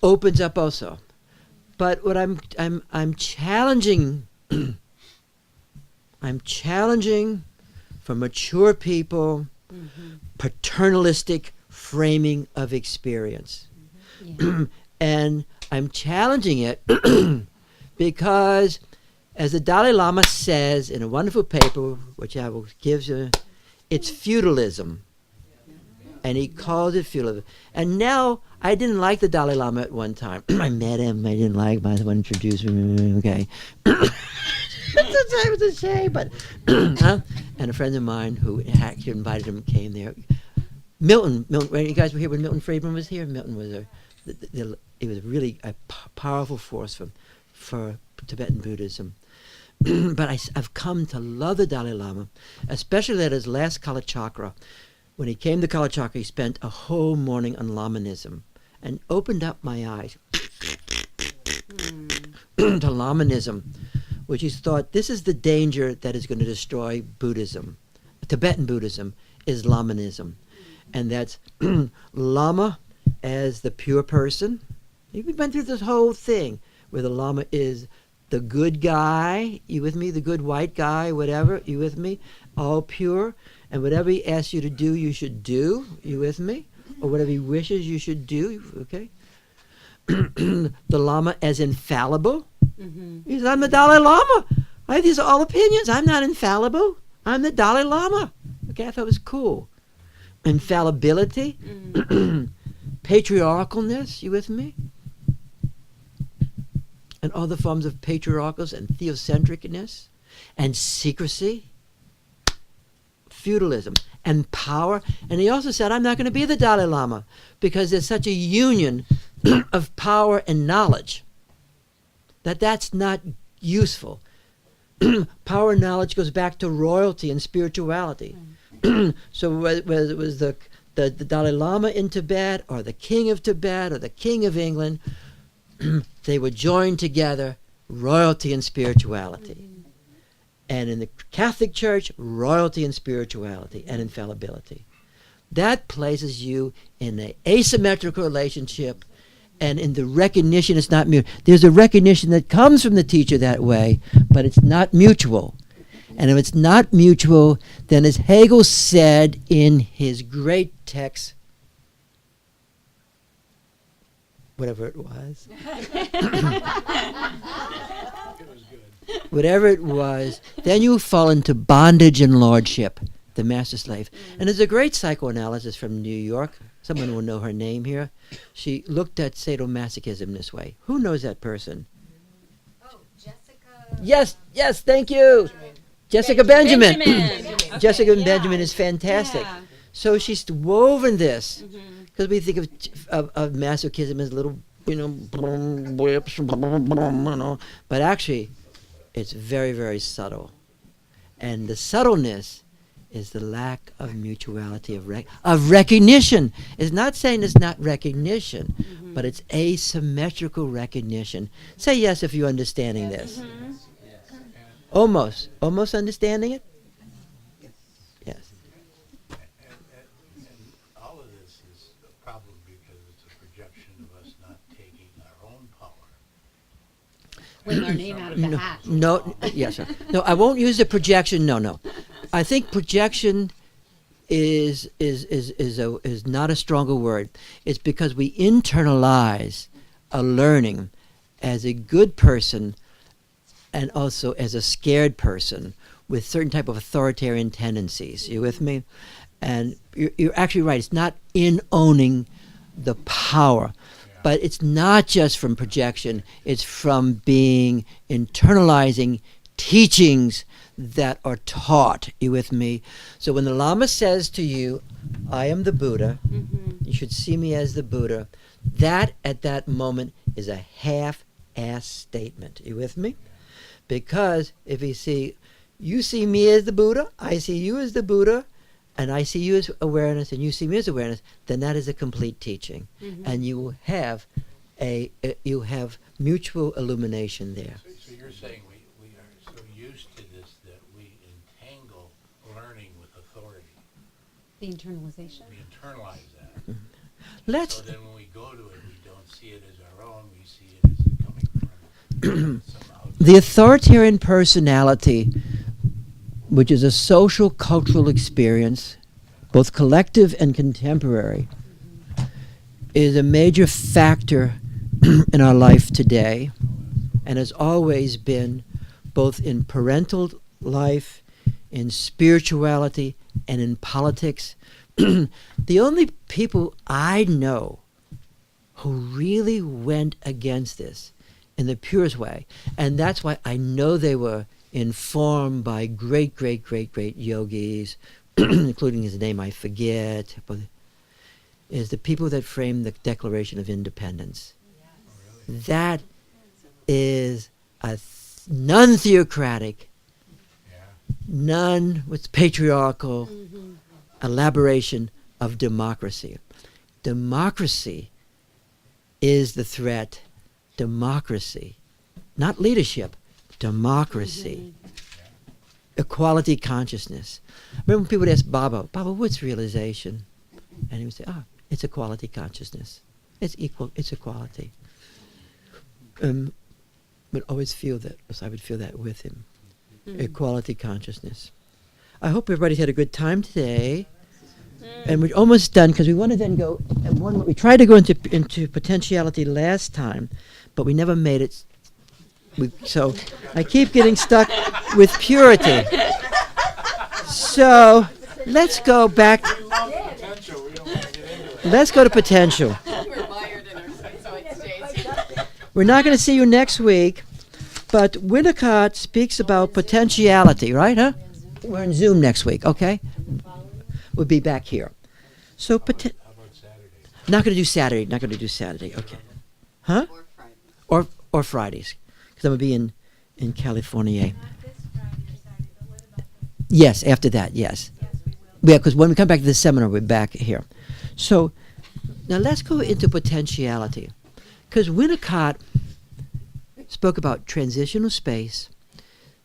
Opens up also. But what I'm challenging I'm challenging for mature people paternalistic framing of experience. And I'm challenging it because, as the Dalai Lama says in a wonderful paper, which I will give you, it's feudalism. And he calls it feudalism. And now, I didn't like the Dalai Lama at one time. I met him, I didn't like him, I want to introduce him, okay. That's to say, but and a friend of mine who actually invited him came there. Milton, you guys were here when Milton Friedman was here. Milton was he was really a powerful force for Tibetan Buddhism. But I've come to love the Dalai Lama, especially at his last Kalachakra. When he came to Kalachakra, he spent a whole morning on Lamanism and opened up my eyes to Lamanism, which he thought this is the danger that is going to destroy Buddhism. Tibetan Buddhism is Lamanism. And that's Lama as the pure person. We've been through this whole thing where the Lama is the good guy, you with me? The good white guy, whatever, you with me? All pure. And whatever he asks you to do, you should do, you with me? Or whatever he wishes you should do, okay? The Lama as infallible. He's, I'm the Dalai Lama. These are all opinions. I'm not infallible. I'm the Dalai Lama. Okay, I thought it was cool. Infallibility. Patriarchalness, you with me? And all the forms of patriarchals and theocentricness and secrecy. Feudalism and power. And he also said, I'm not going to be the Dalai Lama because there's such a union of power and knowledge that's not useful. Power and knowledge goes back to royalty and spirituality. So whether it was the Dalai Lama in Tibet or the King of Tibet or the King of England, they were joined together, royalty and spirituality. And in the Catholic Church, royalty and spirituality and infallibility. That places you in an asymmetrical relationship, and in the recognition it's not mutual. There's a recognition that comes from the teacher that way, but it's not mutual. And if it's not mutual, then as Hegel said in his great text, whatever it was, whatever it was, then you fall into bondage and lordship, the master slave. And there's a great psychoanalyst from New York. Someone will know her name here. She looked at sadomasochism this way. Who knows that person? Oh, Jessica. Yes, thank you. Jessica Benjamin. Okay. Jessica Yeah. Benjamin is fantastic. Yeah. So she's woven this, because we think of masochism as little, whips, but actually, it's very, very subtle. And the subtleness is the lack of mutuality, of recognition. It's not saying it's not recognition, but it's asymmetrical recognition. Say yes if you're understanding this. Almost understanding it? Yes. And all of this is a problem because it's a projection of us not taking our own power. With our name out of the hat. No, yes, sir. No, I won't use the projection. No. I think projection is not a stronger word. It's because we internalize a learning as a good person and also as a scared person with certain type of authoritarian tendencies. You with me? And you're actually right. It's not in owning the power. But it's not just from projection. It's from internalizing teachings that are taught. You with me? So when the Lama says to you, I am the Buddha, you should see me as the Buddha, that at that moment is a half-ass statement. You with me? Because if you see me as the Buddha, I see you as the Buddha, and I see you as awareness, and you see me as awareness, then that is a complete teaching. And you will have you have mutual illumination there. So you're saying we are so used to this that we entangle learning with authority. The internalization. We internalize that. Let's So then when we go to it, we don't see it as our own, we see it as it coming from some outside. the authoritarian personality, which is a social cultural experience, both collective and contemporary, is a major factor in our life today, and has always been, both in parental life, in spirituality, and in politics. The only people I know who really went against this in the purest way, and that's why I know they were informed by great, great, great, great yogis, including his name I forget, but is the people that framed the Declaration of Independence. That is a non-theocratic, with patriarchal elaboration of democracy. Democracy is the threat. Democracy, not leadership, democracy. Equality consciousness. Remember when people would ask Baba, what's realization? And he would say, it's equality consciousness. It's equality. Would always feel that, so I would feel that with him. Equality consciousness. I hope everybody's had a good time today. And we're almost done, because we want to then go, we tried to go into potentiality last time, but we never made it. So I keep getting stuck with purity. So let's go back. Let's go to potential. We're not going to see you next week, but Winnicott speaks about potentiality, right, huh? We're in Zoom next week, okay? We'll be back here. So, How about Saturday? not going to do Saturday, okay. Huh? Or Fridays, because I'm going to be in California. Not this Friday or Saturday, but what about the, Yes, after that, yes. yes, we will. Yeah, because when we come back to the seminar, we're back here. So, now let's go into potentiality. Because Winnicott spoke about transitional space,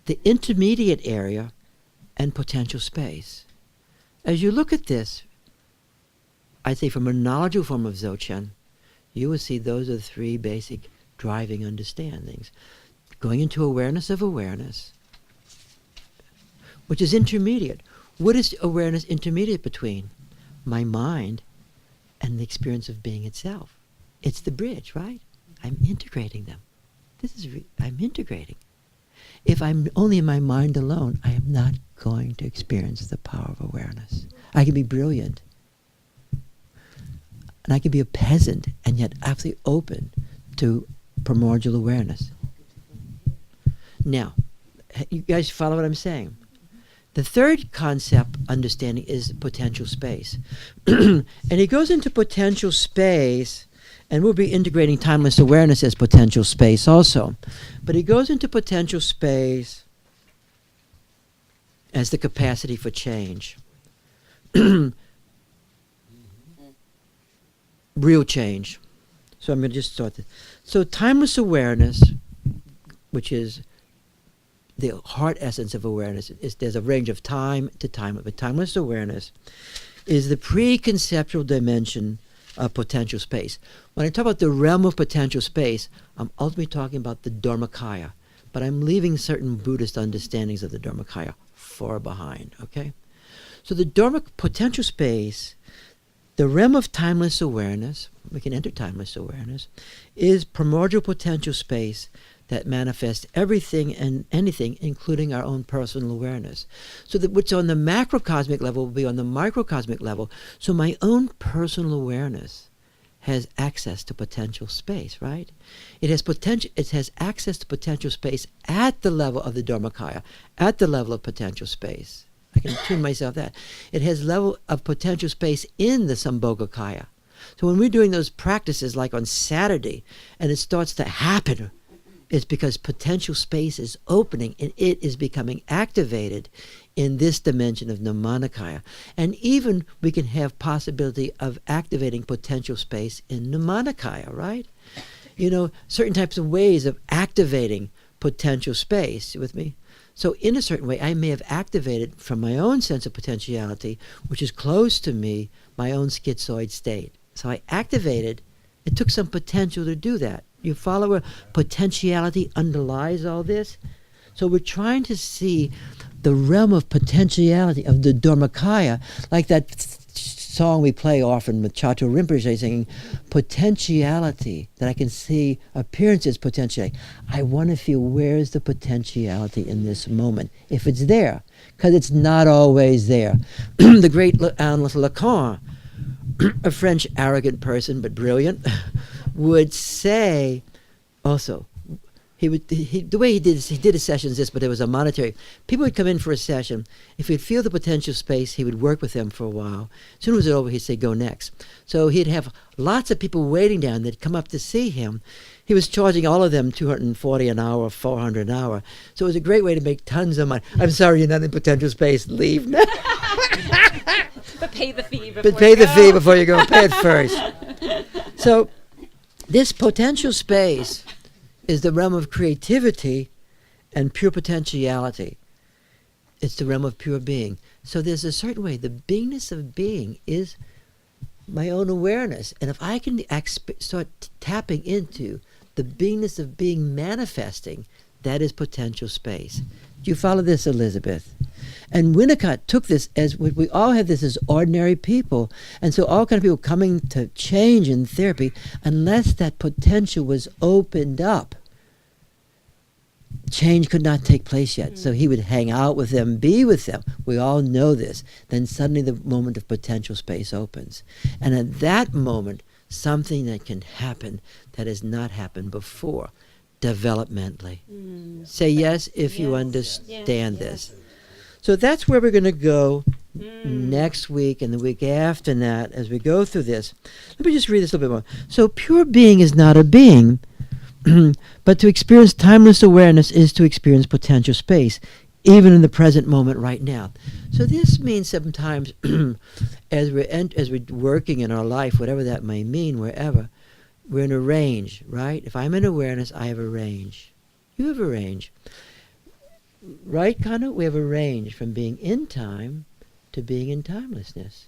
the intermediate area, and potential space. As you look at this, I'd say from a knowledgeable form of Dzogchen, you will see those are the three basic driving understandings. Going into awareness of awareness, which is intermediate. What is awareness intermediate between? My mind and the experience of being itself. It's the bridge, right? I'm integrating them. I'm integrating. If I'm only in my mind alone, I am not going to experience the power of awareness. I can be brilliant. And I can be a peasant and yet absolutely open to primordial awareness. Now, you guys follow what I'm saying? The third concept, understanding, is potential space. And he goes into potential space, and we'll be integrating timeless awareness as potential space also. But he goes into potential space as the capacity for change. Real change. So I'm going to just start this. So timeless awareness, which is the heart essence of awareness, there's a range of time to time, but timeless awareness is the preconceptual dimension of potential space. When I talk about the realm of potential space, I'm ultimately talking about the Dharmakaya, but I'm leaving certain Buddhist understandings of the Dharmakaya far behind, okay? So the potential space, the realm of timeless awareness, we can enter timeless awareness, is primordial potential space that manifests everything and anything, including our own personal awareness. So that what's on the macrocosmic level will be on the microcosmic level. So my own personal awareness has access to potential space, right? It has potential. It has access to potential space at the level of the Dharmakaya, at the level of potential space. I can tune myself that. It has level of potential space in the Sambhogakaya. So when we're doing those practices like on Saturday, and it starts to happen, it's because potential space is opening and it is becoming activated in this dimension of Nirmanakaya. And even we can have possibility of activating potential space in Nirmanakaya, right? You know, certain types of ways of activating potential space. You with me? So in a certain way, I may have activated from my own sense of potentiality, which is close to me, my own schizoid state. So I activated, it took some potential to do that. You follow where potentiality underlies all this? So we're trying to see the realm of potentiality of the Dharmakaya, like that song we play often with Chato Rinpoche singing, potentiality, that I can see appearances potentiality. I want to feel where's the potentiality in this moment, if it's there, because it's not always there. The great Alain Lacan, a French arrogant person but brilliant, would say also, the way he did his sessions this, but it was a monetary. People would come in for a session. If he'd feel the potential space, he would work with them for a while. As soon as it was over, he'd say, go next. So he'd have lots of people waiting down that'd come up to see him. He was charging all of them $240 an hour, $400 an hour. So it was a great way to make tons of money. I'm sorry, you're not in potential space. Leave now. But pay the fee before But pay the fee before you go. Pay it first. So this potential space is the realm of creativity and pure potentiality. It's the realm of pure being. So there's a certain way, the beingness of being is my own awareness. And if I can start tapping into the beingness of being manifesting, that is potential space. Do you follow this, Elizabeth? And Winnicott took this as, we all have this as ordinary people. And so all kind of people coming to change in therapy, unless that potential was opened up, change could not take place yet. So he would hang out with them, be with them. We all know this. Then suddenly the moment of potential space opens. And at that moment, something that can happen that has not happened before, developmentally. Say yes if you understand this. So that's where we're going to go next week and the week after that as we go through this. Let me just read this a little bit more. So pure being is not a being, but to experience timeless awareness is to experience potential space, even in the present moment right now. So this means sometimes as we're working in our life, whatever that may mean, wherever, we're in a range, right? If I'm in awareness, I have a range. You have a range. Right, Kanu? We have a range from being in time to being in timelessness.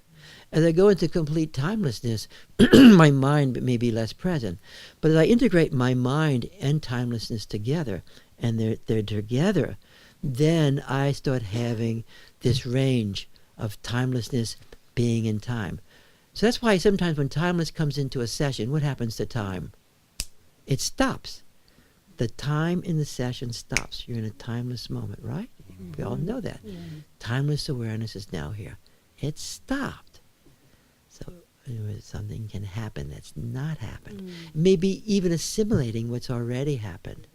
As I go into complete timelessness, my mind may be less present. But as I integrate my mind and timelessness together, and they're together, then I start having this range of timelessness being in time. So that's why sometimes when timeless comes into a session, what happens to time? It stops. The time in the session stops. You're in a timeless moment, right? We all know that. Timeless awareness is now here. It stopped. So something can happen that's not happened. Maybe even assimilating what's already happened.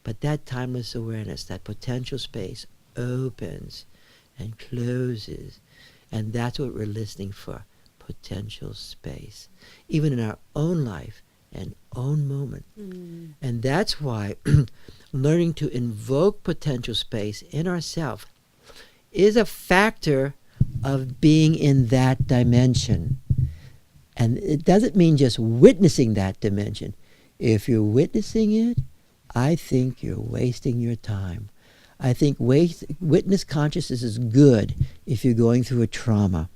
But that timeless awareness, that potential space, opens and closes. And that's what we're listening for, potential space. Even in our own life, an own moment. And that's why learning to invoke potential space in ourselves is a factor of being in that dimension. And it doesn't mean just witnessing that dimension. If you're witnessing it, I think you're wasting your time. I think witness consciousness is good if you're going through a trauma.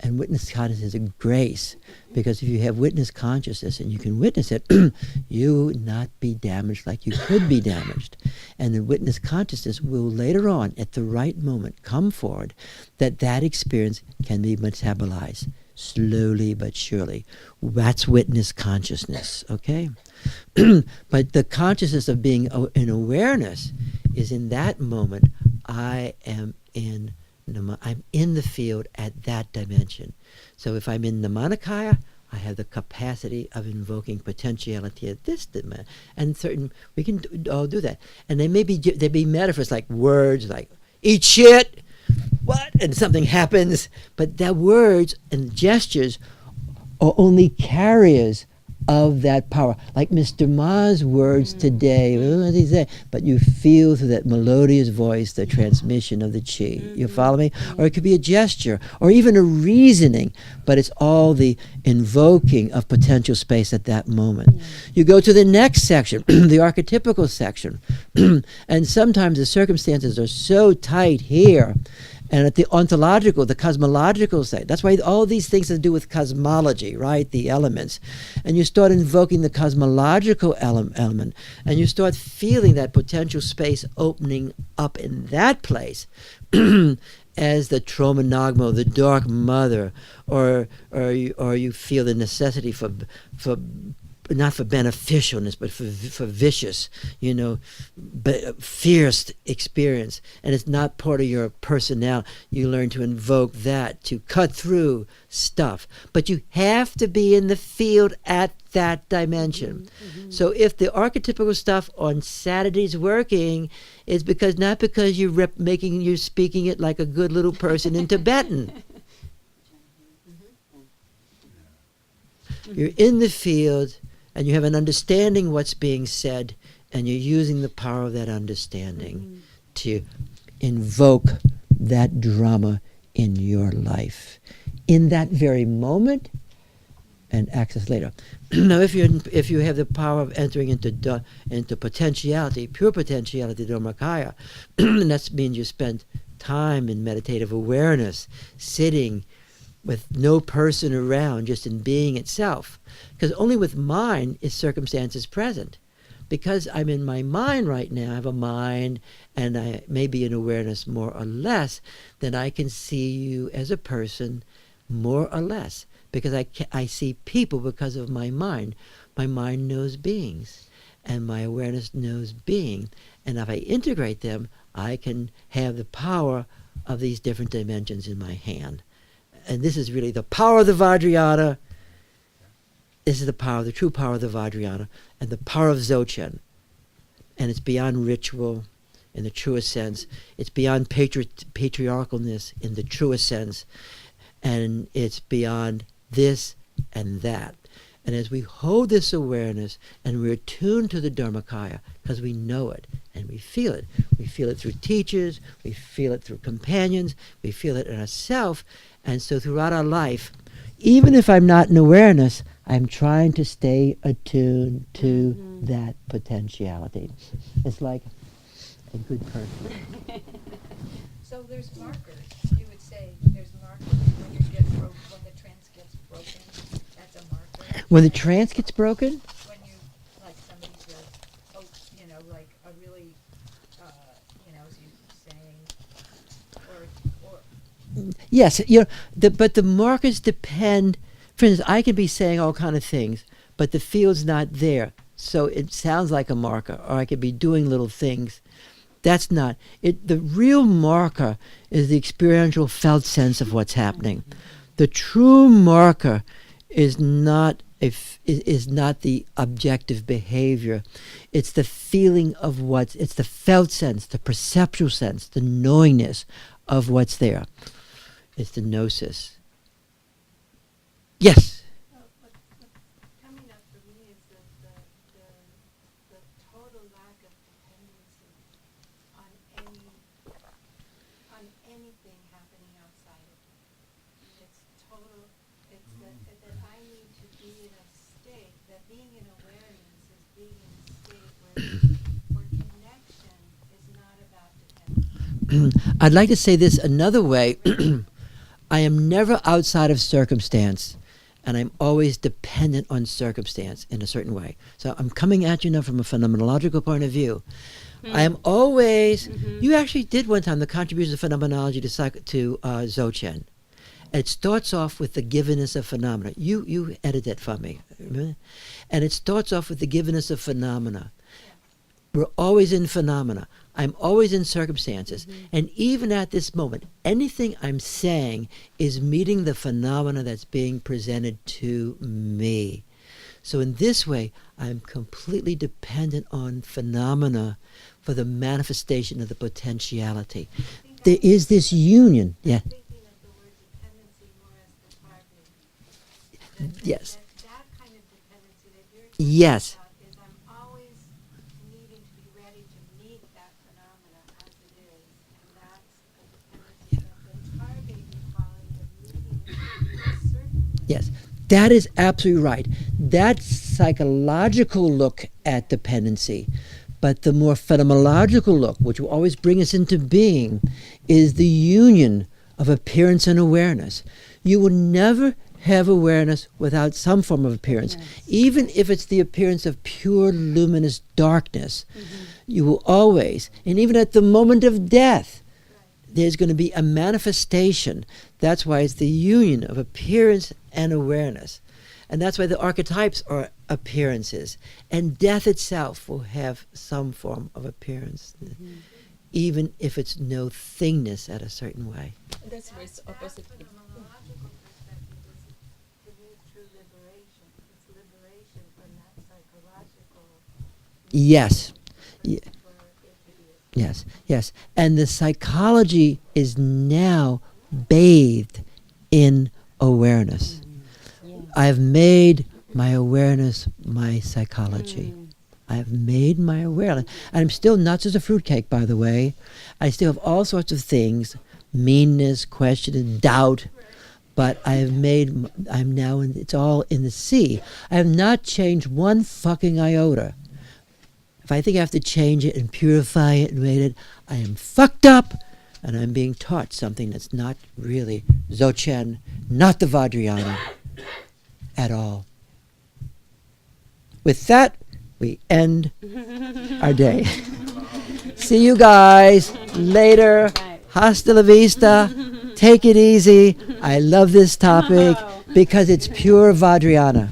And witness consciousness is a grace, because if you have witness consciousness and you can witness it, you will not be damaged like you could be damaged. And the witness consciousness will later on, at the right moment, come forward that experience can be metabolized slowly but surely. That's witness consciousness, okay? But the consciousness of being in awareness is in that moment, I'm in the field at that dimension. So if I'm in Nirmanakaya, I have the capacity of invoking potentiality at this dimension. And certain, we can all do that. And they may be metaphors like words like, eat shit, what? And something happens. But that words and gestures are only carriers of that power. Like Mr. Ma's words today, what did he say? But you feel through that melodious voice the transmission of the chi. You follow me? Or it could be a gesture, or even a reasoning, but it's all the invoking of potential space at that moment. You go to the next section, the archetypical section, and sometimes the circumstances are so tight here, and at the ontological, the cosmological side. That's why all these things have to do with cosmology, right? The elements. And you start invoking the cosmological element, and you start feeling that potential space opening up in that place as the Tromonogmo, the Dark Mother, or you feel the necessity for not for beneficialness, but for vicious, fierce experience. And it's not part of your personnel. You learn to invoke that, to cut through stuff. But you have to be in the field at that dimension. So if the archetypical stuff on Saturday's working, it's not because you're speaking it like a good little person in Tibetan. You're in the field, and you have an understanding what's being said, and you're using the power of that understanding to invoke that drama in your life in that very moment and access later. Now, if you have the power of entering into potentiality, pure potentiality, Dharmakaya, and that means you spend time in meditative awareness, sitting with no person around, just in being itself. Because only with mind is circumstances present. Because I'm in my mind right now, I have a mind, and I may be in awareness more or less, then I can see you as a person more or less. Because I see people because of my mind. My mind knows beings, and my awareness knows being. And if I integrate them, I can have the power of these different dimensions in my hand. And this is really the power of the Vajrayana. This is the power, the true power of the Vajrayana, and the power of Dzogchen. And it's beyond ritual in the truest sense. It's beyond patriarchalness in the truest sense. And it's beyond this and that. And as we hold this awareness and we're attuned to the Dharmakaya, because we know it and we feel it through teachers, we feel it through companions, we feel it in ourselves. And so throughout our life, even if I'm not in awareness, I'm trying to stay attuned to that potentiality. It's like a good person. So there's markers. You would say there's markers when when the trance gets broken. That's a marker. When the trance gets broken? When you, like somebody says, oh, like a really, as you saying, or Yes, but the markers depend. For instance, I can be saying all kind of things, but the field's not there, so it sounds like a marker. Or I could be doing little things. That's not it. The real marker is the experiential felt sense of what's happening. The true marker is not the objective behavior. It's the feeling of it's the felt sense, the perceptual sense, the knowingness of what's there. It's the gnosis. Yes? What coming up for me is that the total lack of dependency on anything happening outside of me. It's total. It's that I need to be in a state, that being in awareness is being in a state where connection is not about dependency. I'd like to say this another way. I am never outside of circumstance, and I'm always dependent on circumstance in a certain way. So I'm coming at you now from a phenomenological point of view. I am always, you actually did one time the contributions of phenomenology to Dzogchen. It starts off with the givenness of phenomena. You edited that for me. Remember? And it starts off with the givenness of phenomena. We're always in phenomena. I'm always in circumstances. And even at this moment, anything I'm saying is meeting the phenomena that's being presented to me. So in this way, I'm completely dependent on phenomena for the manifestation of the potentiality. There is this union. Yeah. Thinking of the word dependency more as cathartic. Yes. That kind of dependency that you're talking Yes. about is I'm always needing to be ready to meet that phenomena as it is. And that's a dependency that the targeting quality of meeting it in a certain way. Yes, that is absolutely right. That's psychological look at dependency. But the more phenomenological look, which will always bring us into being, is the union of appearance and awareness. You will never have awareness without some form of appearance. Even if it's the appearance of pure luminous darkness, you will always, and even at the moment of death, there's going to be a manifestation. That's why it's the union of appearance and awareness. And that's why the archetypes are appearances. And death itself will have some form of appearance, even if it's no thingness at a certain way. And that's where it's opposite. From a phenomenological perspective, is to me true liberation. It's liberation from that psychological Yes. Ye- for it to be Yes, yes. And the psychology is now bathed in awareness. I have made my awareness my psychology. I have made my awareness. And I'm still nuts as a fruitcake, by the way. I still have all sorts of things, meanness, question, doubt. But I have made, I'm now, it's all in the sea. I have not changed one fucking iota. If I think I have to change it and purify it and made it, I am fucked up, and I'm being taught something that's not really Dzogchen, not the Vajrayana at all. With that, we end our day. See you guys later. Hasta la vista. Take it easy. I love this topic because it's pure Vajrayana.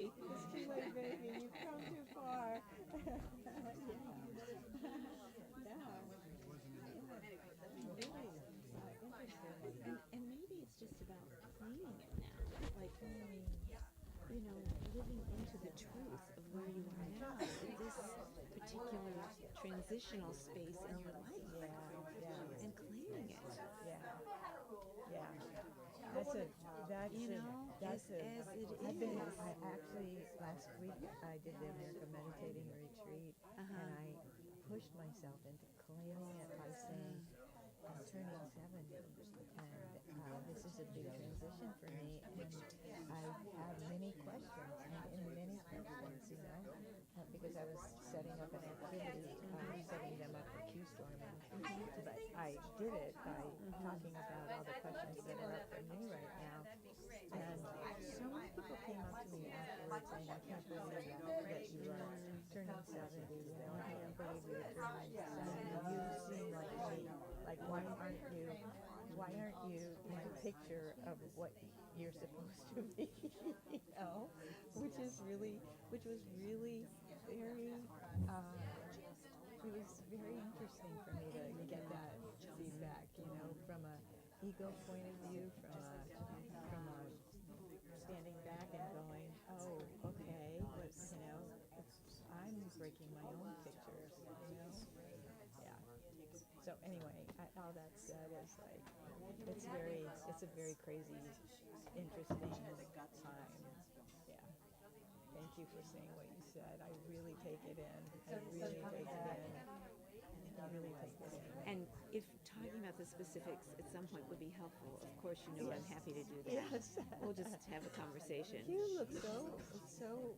baby. It's too late, baby. You've come too far. And maybe it's just about claiming it now. Like, you know, living into the truth of where you are now, in this particular transitional space in your life. And claiming it. As it is. I actually, last week, I did the American Meditating Retreat, and I pushed myself into claiming it by saying, I'm turning 70, and this is a big transition for me, and I have many questions, and many questions, you know, because I was setting up an activity, setting them up for Q-storming, but I did it by talking about all the questions that are up for me right now, and so many people came up to me afterwards saying, I can't believe that you are turning 70, you know, I can't believe you're turning 70, you seem like me, like why aren't you in the picture of what you're supposed to be, you know, which was really very, it was very interesting for me to get that feedback, you know, from a ego point of view, from a standing back and going, oh, okay, but, you know, I'm breaking my own pictures, you know, yeah. So anyway, all that said is like, it's a very crazy, interesting time, yeah. Thank you for saying what you said. I really take it in. I really take it in. I really take it in. And if talking about the specifics at some point would be helpful, of course, you know, I'm happy to do that. Yes. We'll just have a conversation. You look so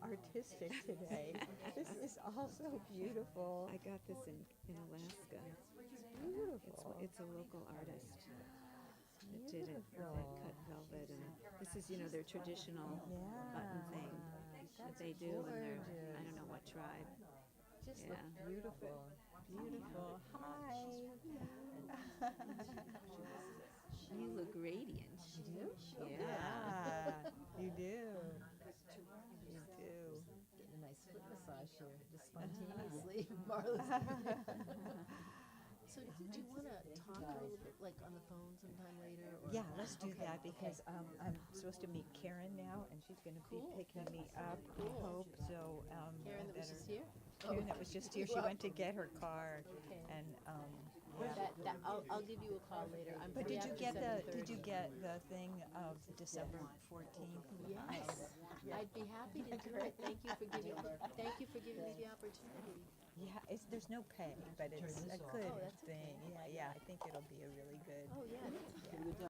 artistic today. This is all so beautiful. I got this in Alaska. It's beautiful. It's a local artist that did it with that cut velvet, and this is, you know, their traditional button thing that they do in their, I don't know what tribe. Just Yeah. look beautiful. Beautiful. Hi. You look radiant. You do? Yeah. You do. You do. Getting a nice foot massage here, just spontaneously. Marla's. So do you want to talk a little bit, like on the phone sometime later? Or? Yeah, let's do that because I'm supposed to meet Karen now, and she's going to be picking me up. I hope so. Karen that was just here? Karen that was just here. She went to get her car, and yeah. I'll give you a call later. I'm But free did you after get 7:30. the thing of December 14th? Yes, I'd be happy to do it. Thank you for giving me the opportunity. Yeah, there's no pay, but it's a good that's thing. okay. Yeah, I think it'll be a really good. Oh yeah.